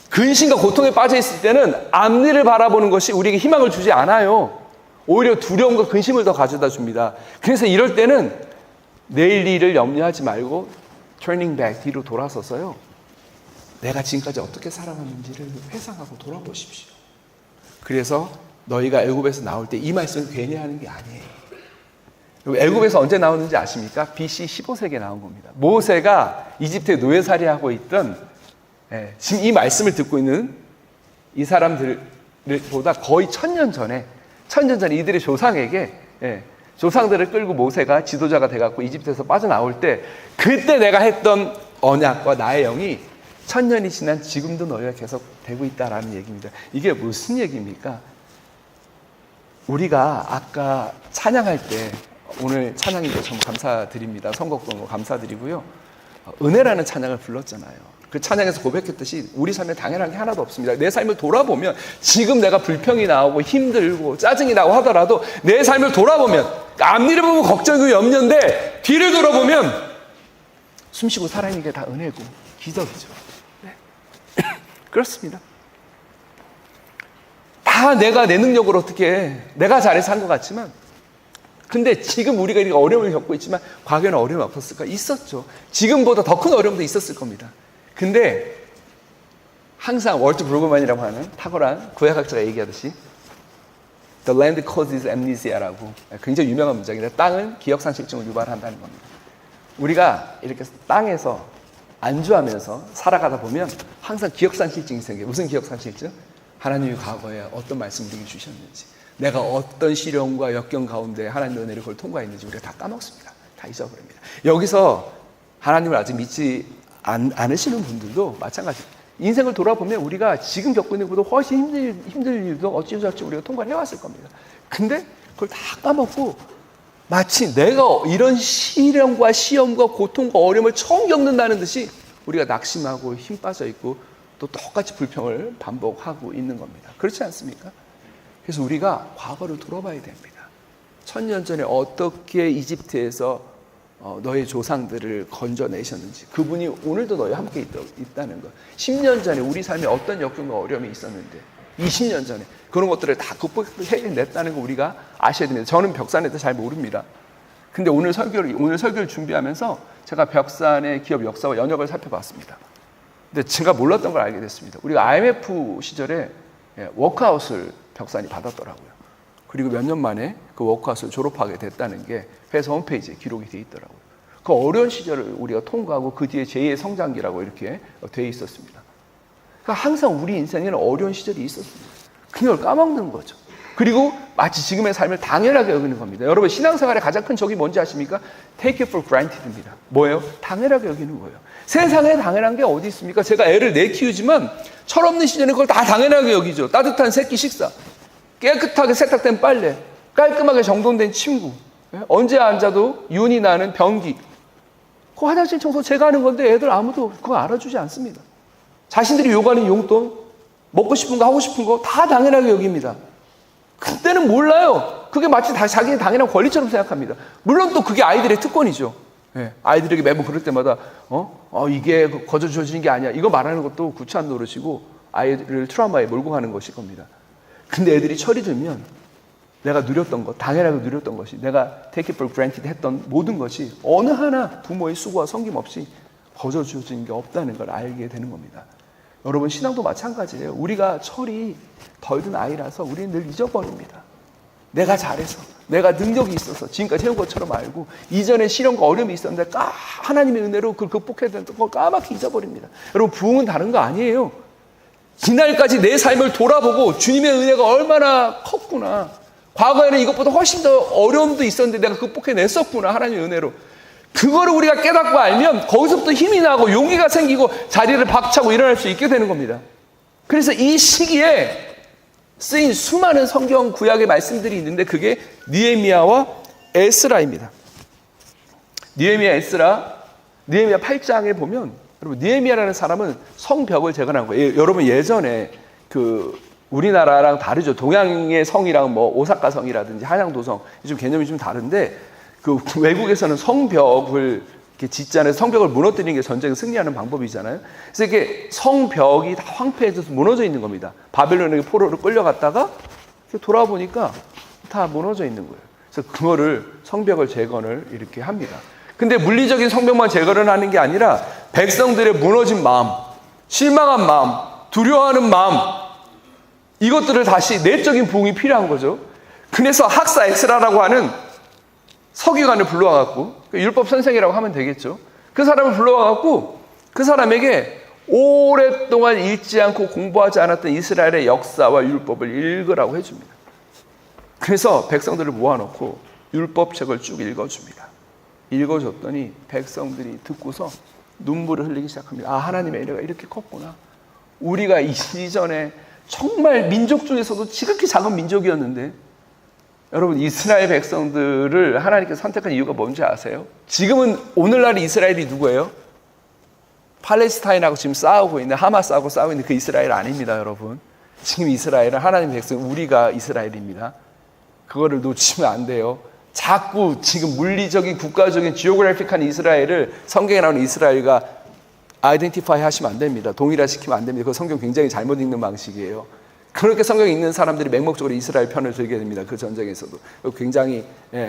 근심과 고통에 빠져 있을 때는 앞일을 바라보는 것이 우리에게 희망을 주지 않아요. 오히려 두려움과 근심을 더 가져다 줍니다. 그래서 이럴 때는 내일 일을 염려하지 말고 turning back, 뒤로 돌아서서요, 내가 지금까지 어떻게 살아왔는지를 회상하고 돌아보십시오. 그래서 너희가 애굽에서 나올 때 이 말씀을 괜히 하는 게 아니에요. 애굽에서 언제 나오는지 아십니까? BC 15세기에 나온 겁니다. 모세가 이집트에 노예살이하고 있던, 지금 이 말씀을 듣고 있는 이 사람들보다 거의 1000년 전에 이들의 조상에게, 조상들을 끌고 모세가 지도자가 돼갖고 이집트에서 빠져나올 때, 그때 내가 했던 언약과 나의 영이 1000년이 지난 지금도 너희가 계속 되고 있다라는 얘기입니다. 이게 무슨 얘기입니까? 우리가 아까 찬양할 때, 오늘 찬양인데 정말 감사드립니다. 선곡도 감사드리고요. 은혜라는 찬양을 불렀잖아요. 그 찬양에서 고백했듯이 우리 삶에 당연한 게 하나도 없습니다. 내 삶을 돌아보면 지금 내가 불평이 나오고 힘들고 짜증이 나고 하더라도 내 삶을 돌아보면 앞일을 보면 걱정이고 염려인데 뒤를 돌아보면 숨쉬고 살아있는 게 다 은혜고 기적이죠. 네. 그렇습니다. 다 내가 내 능력으로 어떻게 내가 잘해서 한 것 같지만, 근데 지금 우리가 이렇게 어려움을 겪고 있지만 과거에는 어려움이 없었을까? 있었죠. 지금보다 더 큰 어려움도 있었을 겁니다. 근데 항상 월트 브루그만이라고 하는 탁월한 구약학자가 얘기하듯이 The land causes amnesia라고 굉장히 유명한 문장인데, 땅은 기억상실증을 유발한다는 겁니다. 우리가 이렇게 땅에서 안주하면서 살아가다 보면 항상 기억상실증이 생겨요. 무슨 기억상실증? 하나님이 과거에 어떤 말씀을 우리에게 주셨는지, 내가 어떤 시련과 역경 가운데 하나님의 은혜를 그걸 통과했는지 우리가 다 까먹습니다. 다 잊어버립니다. 여기서 하나님을 아직 믿지 않으시는 분들도 마찬가지입니다. 인생을 돌아보면 우리가 지금 겪고 있는 것보다 훨씬 힘들 일도 어찌저찌 우리가 통과를 해왔을 겁니다. 근데 그걸 다 까먹고 마치 내가 이런 시련과 시험과 고통과 어려움을 처음 겪는다는 듯이 우리가 낙심하고 힘 빠져 있고 또 똑같이 불평을 반복하고 있는 겁니다. 그렇지 않습니까? 그래서 우리가 과거를 돌아봐야 됩니다. 1000년 전에 어떻게 이집트에서 너의 조상들을 건져내셨는지, 그분이 오늘도 너희와 함께 있다는 것. 10년 전에 우리 삶에 어떤 역경과 어려움이 있었는데 20년 전에 그런 것들을 다 극복해냈다는 거 우리가 아셔야 됩니다. 저는 벽산에 대해서 잘 모릅니다. 근데 오늘 설교를 준비하면서 제가 벽산의 기업 역사와 연역을 살펴봤습니다. 근데 제가 몰랐던 걸 알게 됐습니다. 우리가 IMF 시절에 워크아웃을 벽산이 받았더라고요. 그리고 몇 년 만에 그 워크아웃을 졸업하게 됐다는 게 회사 홈페이지에 기록이 돼 있더라고요. 그 어려운 시절을 우리가 통과하고 그 뒤에 제2의 성장기라고 이렇게 돼 있었습니다. 그러니까 항상 우리 인생에는 어려운 시절이 있었습니다. 그걸 까먹는 거죠. 그리고 마치 지금의 삶을 당연하게 여기는 겁니다. 여러분, 신앙생활의 가장 큰 적이 뭔지 아십니까? Take it for granted입니다. 뭐예요? 당연하게 여기는 거예요. 세상에 당연한 게 어디 있습니까? 제가 애를 키우지만 철없는 시절에 그걸 다 당연하게 여기죠. 따뜻한 새끼 식사, 깨끗하게 세탁된 빨래, 깔끔하게 정돈된 침구, 언제 앉아도 윤이 나는 변기, 그 화장실 청소 제가 하는 건데 애들 아무도 그거 알아주지 않습니다. 자신들이 요구하는 용돈, 먹고 싶은 거 하고 싶은 거 다 당연하게 여깁니다. 그때는 몰라요. 그게 마치 자기의 당연한 권리처럼 생각합니다. 물론 또 그게 아이들의 특권이죠. 아이들에게 매번 그럴 때마다 이게 거저 주어지는 게 아니야, 이거 말하는 것도 구차한 노릇이고 아이들을 트라우마에 몰고 가는 것일 겁니다. 근데 애들이 철이 들면 내가 누렸던 것, 당연하게 누렸던 것이, 내가 take it for granted 했던 모든 것이 어느 하나 부모의 수고와 섬김 없이 거저 주어지는 게 없다는 걸 알게 되는 겁니다. 여러분, 신앙도 마찬가지예요. 우리가 철이 덜 든 아이라서 우리는 늘 잊어버립니다. 내가 잘해서, 내가 능력이 있어서 지금까지 해온 것처럼 알고, 이전에 시련과 어려움이 있었는데 하나님의 은혜로 그걸 극복해야 되는 걸 까맣게 잊어버립니다. 여러분, 부흥은 다른 거 아니에요. 지날까지 내 삶을 돌아보고 주님의 은혜가 얼마나 컸구나, 과거에는 이것보다 훨씬 더 어려움도 있었는데 내가 극복해냈었구나, 하나님의 은혜로. 그거를 우리가 깨닫고 알면 거기서부터 힘이 나고 용기가 생기고 자리를 박차고 일어날 수 있게 되는 겁니다. 그래서 이 시기에 쓰인 수많은 성경 구약의 말씀들이 있는데 그게 느헤미야와 에스라입니다. 느헤미야, 에스라, 느헤미야 8장에 보면 여러분 느헤미야라는 사람은 성벽을 재건한 거예요. 여러분 예전에 우리나라랑 다르죠. 동양의 성이랑 뭐 오사카 성이라든지 한양도성 좀 개념이 좀 다른데 외국에서는 성벽을 이렇게 짓잖아요. 성벽을 무너뜨리는 게 전쟁을 승리하는 방법이잖아요. 그래서 이게 성벽이 다 황폐해져서 무너져 있는 겁니다. 바벨론에게 포로로 끌려갔다가 돌아보니까 다 무너져 있는 거예요. 그래서 그거를 성벽을 재건을 이렇게 합니다. 근데 물리적인 성벽만 재건을 하는 게 아니라 백성들의 무너진 마음, 실망한 마음, 두려워하는 마음, 이것들을 다시 내적인 부흥이 필요한 거죠. 그래서 학사 에스라라고 하는 서기관을 불러와갖고, 율법 선생이라고 하면 되겠죠. 그 사람을 불러와갖고 그 사람에게 오랫동안 읽지 않고 공부하지 않았던 이스라엘의 역사와 율법을 읽으라고 해줍니다. 그래서 백성들을 모아놓고 율법책을 쭉 읽어줍니다. 읽어줬더니 백성들이 듣고서 눈물을 흘리기 시작합니다. 아, 하나님의 은혜가 이렇게 컸구나. 우리가 이전에 정말 민족 중에서도 지극히 작은 민족이었는데, 여러분 이스라엘 백성들을 하나님께서 선택한 이유가 뭔지 아세요? 지금은 오늘날 이스라엘이 누구예요? 팔레스타인하고 지금 싸우고 있는, 하마스하고 싸우고 있는 그 이스라엘 아닙니다, 여러분. 지금 이스라엘은 하나님의 백성, 우리가 이스라엘입니다. 그거를 놓치면 안 돼요. 자꾸 지금 물리적인 국가적인 지오그래픽한 이스라엘을, 성경에 나오는 이스라엘과 아이덴티파이 하시면 안 됩니다. 동일화시키면 안 됩니다. 그 성경 굉장히 잘못 읽는 방식이에요. 그렇게 성경 읽는 사람들이 맹목적으로 이스라엘 편을 들게 됩니다. 그 전쟁에서도. 굉장히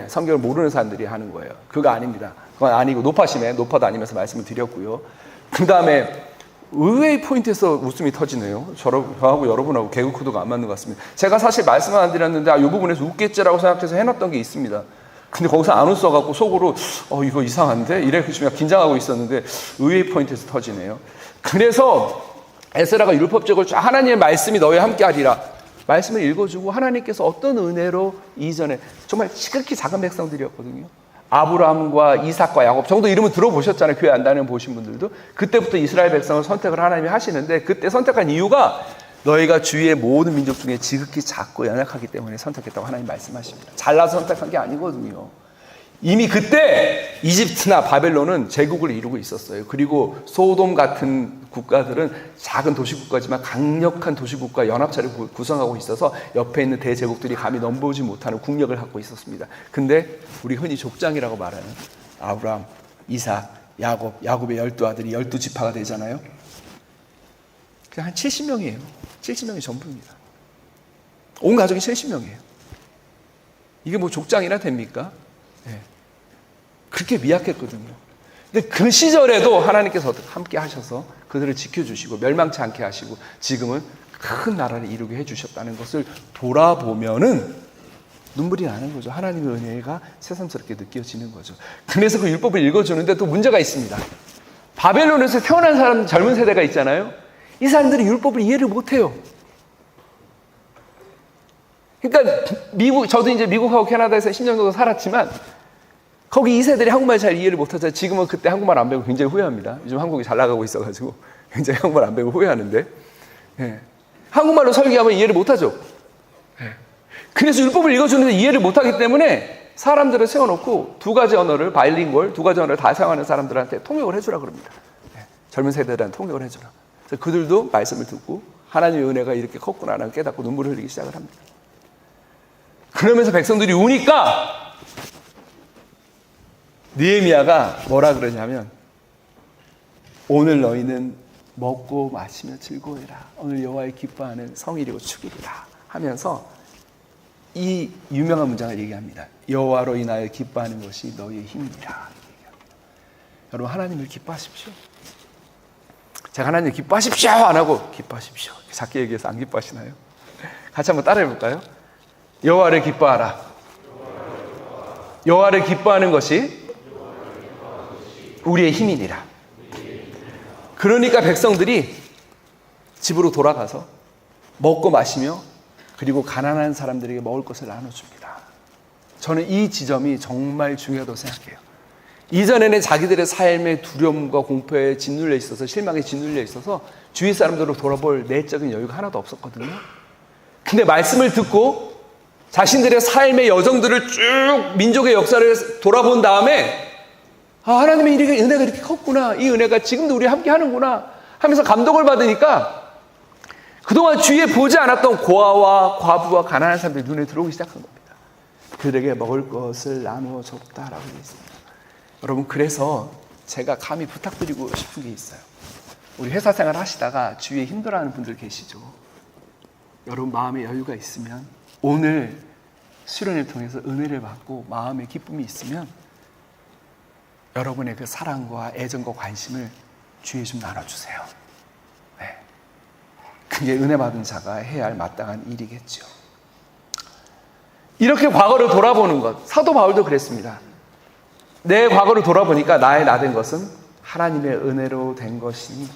성경을 모르는 사람들이 하는 거예요. 그거 아닙니다. 그건 아니고 노파 다니면서 말씀을 드렸고요. 그 다음에 의외의 포인트에서 웃음이 터지네요. 저하고 여러분하고 개그 코드가 안 맞는 것 같습니다. 제가 사실 말씀을 안 드렸는데 이 부분에서 웃겠지라고 생각해서 해놨던 게 있습니다. 근데 거기서 안 웃어갖고 속으로 이거 이상한데? 이렇게 좀 긴장하고 있었는데 의외의 포인트에서 터지네요. 그래서 에스라가 율법적으로 하나님의 말씀이 너희와 함께하리라 말씀을 읽어주고, 하나님께서 어떤 은혜로 이전에 정말 지극히 작은 백성들이었거든요. 아브라함과 이삭과 야곱 정도 이름은 들어보셨잖아요. 교회 안 다니는 보신 분들도. 그때부터 이스라엘 백성을 선택을 하나님이 하시는데, 그때 선택한 이유가 너희가 주위의 모든 민족 중에 지극히 작고 연약하기 때문에 선택했다고 하나님 말씀하십니다. 잘나서 선택한 게 아니거든요. 이미 그때 이집트나 바벨론은 제국을 이루고 있었어요. 그리고 소돔 같은 국가들은 작은 도시국가지만 강력한 도시국가 연합체를 구성하고 있어서 옆에 있는 대제국들이 감히 넘보지 못하는 국력을 갖고 있었습니다. 근데 우리 흔히 족장이라고 말하는 아브라함, 이삭, 야곱의 12아들이 12지파가 되잖아요. 그냥 한 70명이에요. 70명이 전부입니다. 온 가족이 70명이에요. 이게 뭐 족장이나 됩니까? 네. 그렇게 미약했거든요. 근데 그 시절에도 하나님께서 함께 하셔서 그들을 지켜주시고 멸망치 않게 하시고 지금은 큰 나라를 이루게 해주셨다는 것을 돌아보면은 눈물이 나는 거죠. 하나님의 은혜가 새삼스럽게 느껴지는 거죠. 그래서 그 율법을 읽어주는데 또 문제가 있습니다. 바벨론에서 태어난 사람, 젊은 세대가 있잖아요. 이 사람들이 율법을 이해를 못해요. 그러니까 저도 이제 미국하고 캐나다에서 10년 정도 살았지만 거기 이 세대들이 한국말 잘 이해를 못하죠. 지금은 그때 한국말 안 배우고 굉장히 후회합니다. 요즘 한국이 잘 나가고 있어가지고 굉장히 한국말 안 배우고 후회하는데, 한국말로 설교하면 이해를 못하죠. 그래서 율법을 읽어주는데 이해를 못하기 때문에 사람들을 세워놓고 두 가지 언어를 바이링구얼, 두 가지 언어를 다 사용하는 사람들한테 통역을 해주라 그럽니다. 젊은 세대들한테 통역을 해주라. 그래서 그들도 말씀을 듣고 하나님의 은혜가 이렇게 컸구나라는 깨닫고 눈물을 흘리기 시작을 합니다. 그러면서 백성들이 우니까 느헤미야가 뭐라 그러냐면, 오늘 너희는 먹고 마시며 즐거워해라. 오늘 여호와의 기뻐하는 성일이고 축일이라 하면서 이 유명한 문장을 얘기합니다. 여호와로 인하여 기뻐하는 것이 너희의 힘이라. 여러분, 하나님을 기뻐하십시오. 제가 하나님 기뻐하십시오 안 하고 기뻐하십시오 작게 얘기해서 안 기뻐하시나요? 같이 한번 따라해 볼까요? 여호와를 기뻐하라. 여호와를 기뻐하는 것이 우리의 힘이니라. 그러니까 백성들이 집으로 돌아가서 먹고 마시며 그리고 가난한 사람들에게 먹을 것을 나눠줍니다. 저는 이 지점이 정말 중요하다고 생각해요. 이전에는 자기들의 삶의 두려움과 공포에 짓눌려 있어서, 실망에 짓눌려 있어서 주위 사람들을 돌아볼 내적인 여유가 하나도 없었거든요. 근데 말씀을 듣고 자신들의 삶의 여정들을 쭉 민족의 역사를 돌아본 다음에 하나님의 은혜가 이렇게 컸구나, 이 은혜가 지금도 우리 함께 하는구나 하면서 감동을 받으니까 그동안 주위에 보지 않았던 고아와 과부와 가난한 사람들이 눈에 들어오기 시작한 겁니다. 그들에게 먹을 것을 나누어 줬다라고 되어 있습니다. 여러분, 그래서 제가 감히 부탁드리고 싶은 게 있어요. 우리 회사 생활 하시다가 주위에 힘들어하는 분들 계시죠. 여러분, 마음에 여유가 있으면 오늘 수련을 통해서 은혜를 받고 마음에 기쁨이 있으면 여러분의 그 사랑과 애정과 관심을 주위에 좀 나눠주세요. 네. 그게 은혜 받은 자가 해야 할 마땅한 일이겠죠. 이렇게 과거를 돌아보는 것, 사도 바울도 그랬습니다. 내 과거를 돌아보니까 나의 나된 것은 하나님의 은혜로 된 것이니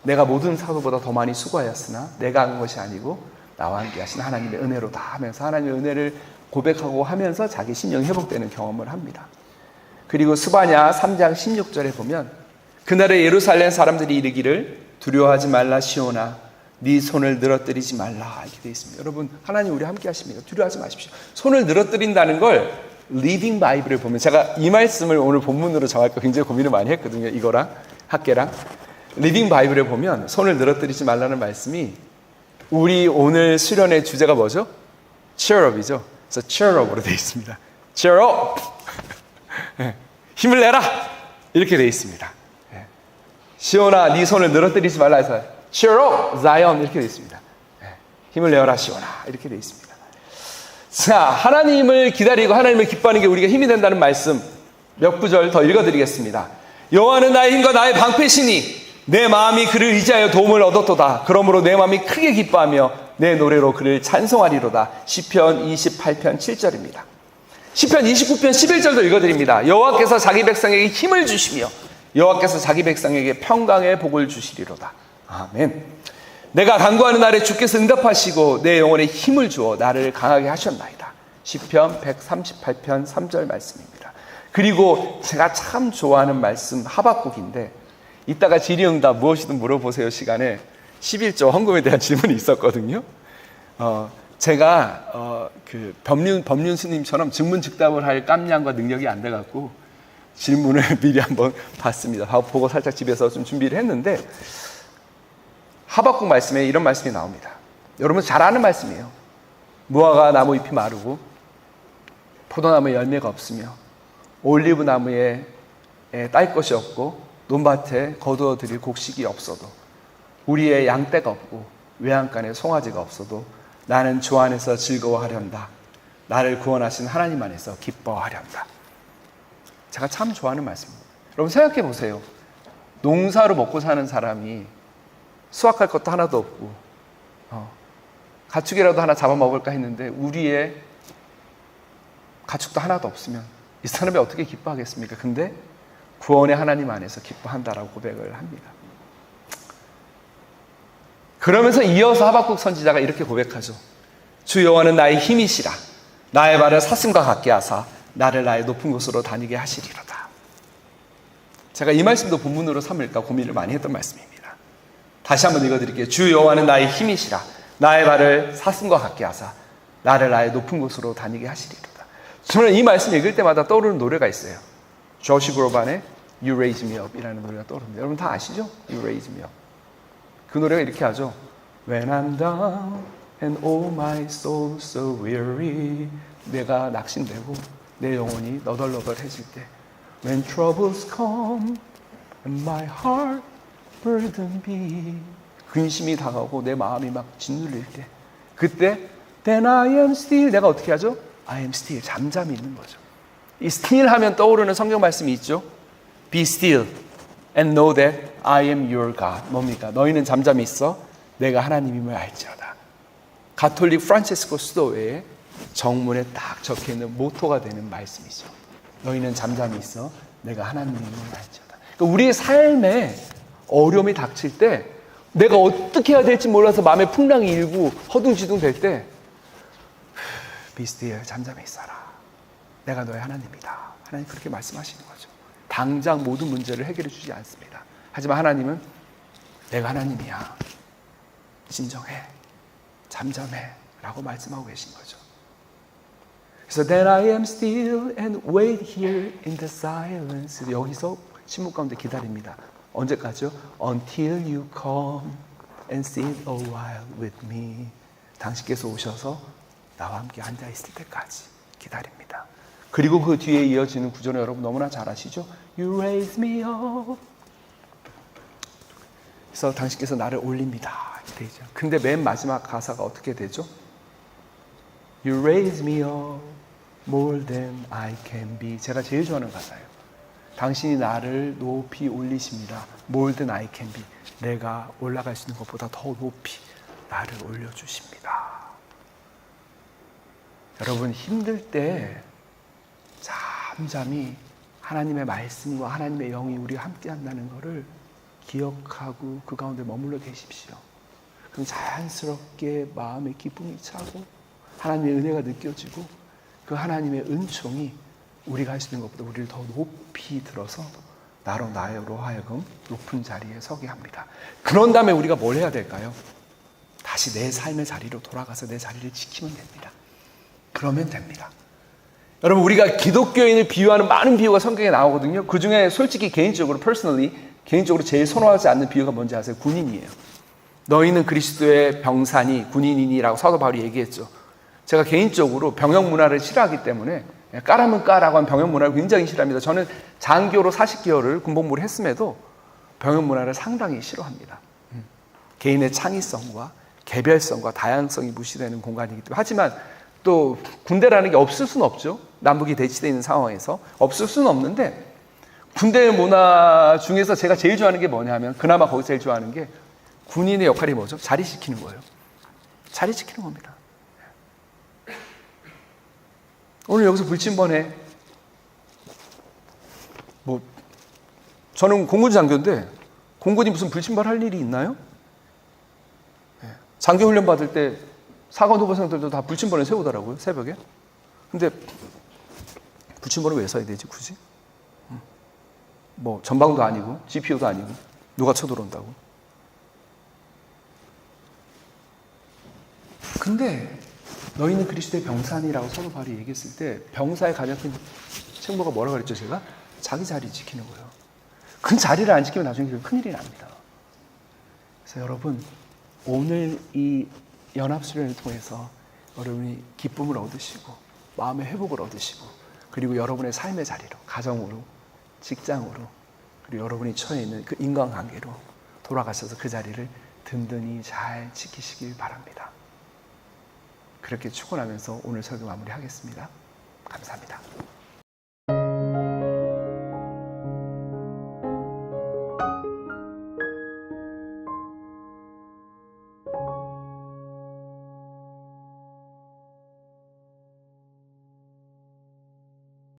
내가 모든 사도보다 더 많이 수고하였으나 내가 한 것이 아니고 나와 함께 하신 하나님의 은혜로다 하면서 하나님의 은혜를 고백하고 하면서 자기 심령이 회복되는 경험을 합니다. 그리고 스바냐 3장 16절에 보면 그날에 예루살렘 사람들이 이르기를 두려워하지 말라 시온아 네 손을 늘어뜨리지 말라 이렇게 되어 있습니다. 여러분, 하나님 우리 함께 하십니다. 두려워하지 마십시오. 손을 늘어뜨린다는 걸 리빙 바이블을 보면, 제가 이 말씀을 오늘 본문으로 정할까 굉장히 고민을 많이 했거든요. 이거랑 학계랑. 리빙 바이블에 보면 손을 늘어뜨리지 말라는 말씀이 우리 오늘 수련의 주제가 뭐죠? Cheer up이죠. 그래서 cheer up으로 되어 있습니다. Cheer up! 힘을 내라! 이렇게 되어 있습니다. 시온아 네 손을 늘어뜨리지 말라 해서 Cheer up, Zion 이렇게 되어 있습니다. 힘을 내어라 시온아 이렇게 되어 있습니다. 자, 하나님을 기다리고 하나님을 기뻐하는 게 우리가 힘이 된다는 말씀 몇 구절 더 읽어드리겠습니다. 여호와는 나의 힘과 나의 방패시니 내 마음이 그를 의지하여 도움을 얻었도다. 그러므로 내 마음이 크게 기뻐하며 내 노래로 그를 찬송하리로다. 시편 28편 7절입니다. 시편 29편 11절도 읽어드립니다. 여호와께서 자기 백성에게 힘을 주시며 여호와께서 자기 백성에게 평강의 복을 주시리로다. 아멘. 내가 간구하는 날에 주께서 응답하시고 내 영혼에 힘을 주어 나를 강하게 하셨나이다. 시편 138편 3절 말씀입니다. 그리고 제가 참 좋아하는 말씀 하박국인데, 이따가 질의응답 무엇이든 물어보세요 시간에 11조 헌금에 대한 질문이 있었거든요. 제가 그 법륜 스님처럼 증문즉답을 할 깜냥과 능력이 안 돼갖고 질문을 미리 한번 봤습니다. 보고 살짝 집에서 좀 준비를 했는데 하박국 말씀에 이런 말씀이 나옵니다. 여러분 잘 아는 말씀이에요. 무화과 나무 잎이 마르고 포도나무에 열매가 없으며 올리브 나무에 딸 것이 없고 논밭에 거두어 드릴 곡식이 없어도 우리의 양떼가 없고 외양간에 송아지가 없어도 나는 주 안에서 즐거워하련다. 나를 구원하신 하나님 안에서 기뻐하련다. 제가 참 좋아하는 말씀입니다. 여러분 생각해 보세요. 농사로 먹고 사는 사람이 수확할 것도 하나도 없고 가축이라도 하나 잡아먹을까 했는데 우리의 가축도 하나도 없으면 이 사람이 어떻게 기뻐하겠습니까? 근데 구원의 하나님 안에서 기뻐한다라고 고백을 합니다. 그러면서 이어서 하박국 선지자가 이렇게 고백하죠. 주 여호와는 나의 힘이시라. 나의 발을 사슴과 같게 하사 나를 나의 높은 곳으로 다니게 하시리로다. 제가 이 말씀도 본문으로 삼을까 고민을 많이 했던 말씀입니다. 다시 한번 읽어드릴게요. 주 여호와는 나의 힘이시라. 나의 발을 사슴과 같게 하사 나를 나의 높은 곳으로 다니게 하시리로다. 저는 이 말씀 읽을 때마다 떠오르는 노래가 있어요. 조시 그로반의 You Raise Me Up 이라는 노래가 떠오릅니다. 여러분 다 아시죠? You Raise Me Up. 그 노래가 이렇게 하죠. When I'm down and oh my soul so weary. 내가 낙심되고 내 영혼이 너덜너덜해질 때 When troubles come and my heart burden be. 근심이 다가오고 내 마음이 막 짓눌릴 때 그때 Then I am still. 내가 어떻게 하죠? I am still. 잠잠히 있는 거죠. 이 still 하면 떠오르는 성경 말씀이 있죠. Be still and know that I am your God. 뭡니까? 너희는 잠잠히 있어. 내가 하나님임을 알지어다. 가톨릭 프란체스코 수도회의 정문에 딱 적혀있는 모토가 되는 말씀이죠. 너희는 잠잠히 있어. 내가 하나님임을 알지어다. 그러니까 우리의 삶에 어려움이 닥칠 때 내가 어떻게 해야 될지 몰라서 마음에 풍랑이 일고 허둥지둥 될 때 Be still, 잠잠히 있어라. 내가 너의 하나님이다. 하나님 그렇게 말씀하시는 거죠. 당장 모든 문제를 해결해 주지 않습니다. 하지만 하나님은 내가 하나님이야. 진정해. 잠잠해. 라고 말씀하고 계신 거죠. 그래서 Then I am still and wait here in the silence. 여기서 침묵 가운데 기다립니다. 언제까지요? Until you come and sit a while with me. 당신께서 오셔서 나와 함께 앉아 있을 때까지 기다립니다. 그리고 그 뒤에 이어지는 구절은 여러분 너무나 잘 아시죠? You raise me up. 그래서 당신께서 나를 올립니다. 되죠. 근데 맨 마지막 가사가 어떻게 되죠? You raise me up more than I can be. 제가 제일 좋아하는 가사예요. 당신이 나를 높이 올리십니다. More than I can be. 내가 올라갈 수 있는 것보다 더 높이 나를 올려주십니다. 여러분 힘들 때 잠잠히 하나님의 말씀과 하나님의 영이 우리와 함께 한다는 것을 기억하고 그 가운데 머물러 계십시오. 그럼 자연스럽게 마음의 기쁨이 차고 하나님의 은혜가 느껴지고 그 하나님의 은총이 우리가 할 수 있는 것보다 우리를 더 높이 들어서 나로 하여금 높은 자리에 서게 합니다. 그런 다음에 우리가 뭘 해야 될까요? 다시 내 삶의 자리로 돌아가서 내 자리를 지키면 됩니다. 그러면 됩니다. 여러분 우리가 기독교인을 비유하는 많은 비유가 성경에 나오거든요. 그 중에 솔직히 개인적으로 개인적으로 제일 선호하지 않는 비유가 뭔지 아세요? 군인이에요. 너희는 그리스도의 병사니 군인이니라고 사도 바울이 얘기했죠. 제가 개인적으로 병영 문화를 싫어하기 때문에 까라면 까라고 한 병영 문화를 굉장히 싫어합니다. 저는 장교로 40개월을 군복무를 했음에도 병영 문화를 상당히 싫어합니다. 개인의 창의성과 개별성과 다양성이 무시되는 공간이기 때문에. 하지만 또 군대라는 게 없을 수는 없죠. 남북이 대치되어 있는 상황에서 없을 수는 없는데 군대 문화 중에서 제가 제일 좋아하는 게 뭐냐면 그나마 거기서 제일 좋아하는 게 군인의 역할이 뭐죠? 자리 지키는 거예요. 자리 지키는 겁니다. 오늘 여기서 불침번에 저는 공군 장교인데 공군이 무슨 불침번 할 일이 있나요? 장교 훈련 받을 때 사관 후보생들도 다 불침번을 세우더라고요. 새벽에. 근데 불침번을 왜 써야 되지 굳이? 전방도 아니고 GPO도 아니고 누가 쳐들어온다고. 근데 너희는 그리스도의 병사니라고 사도 바울이 얘기했을 때 병사의 가장 큰 책무가 뭐라고 그랬죠 제가? 자기 자리 지키는 거예요. 그 자리를 안 지키면 나중에 큰일이 납니다. 그래서 여러분 오늘 이 연합수련을 통해서 여러분이 기쁨을 얻으시고 마음의 회복을 얻으시고 그리고 여러분의 삶의 자리로 가정으로 직장으로 그리고 여러분이 처해 있는 그 인간관계로 돌아가셔서 그 자리를 든든히 잘 지키시길 바랍니다. 그렇게 축원하면서 오늘 설교 마무리하겠습니다. 감사합니다.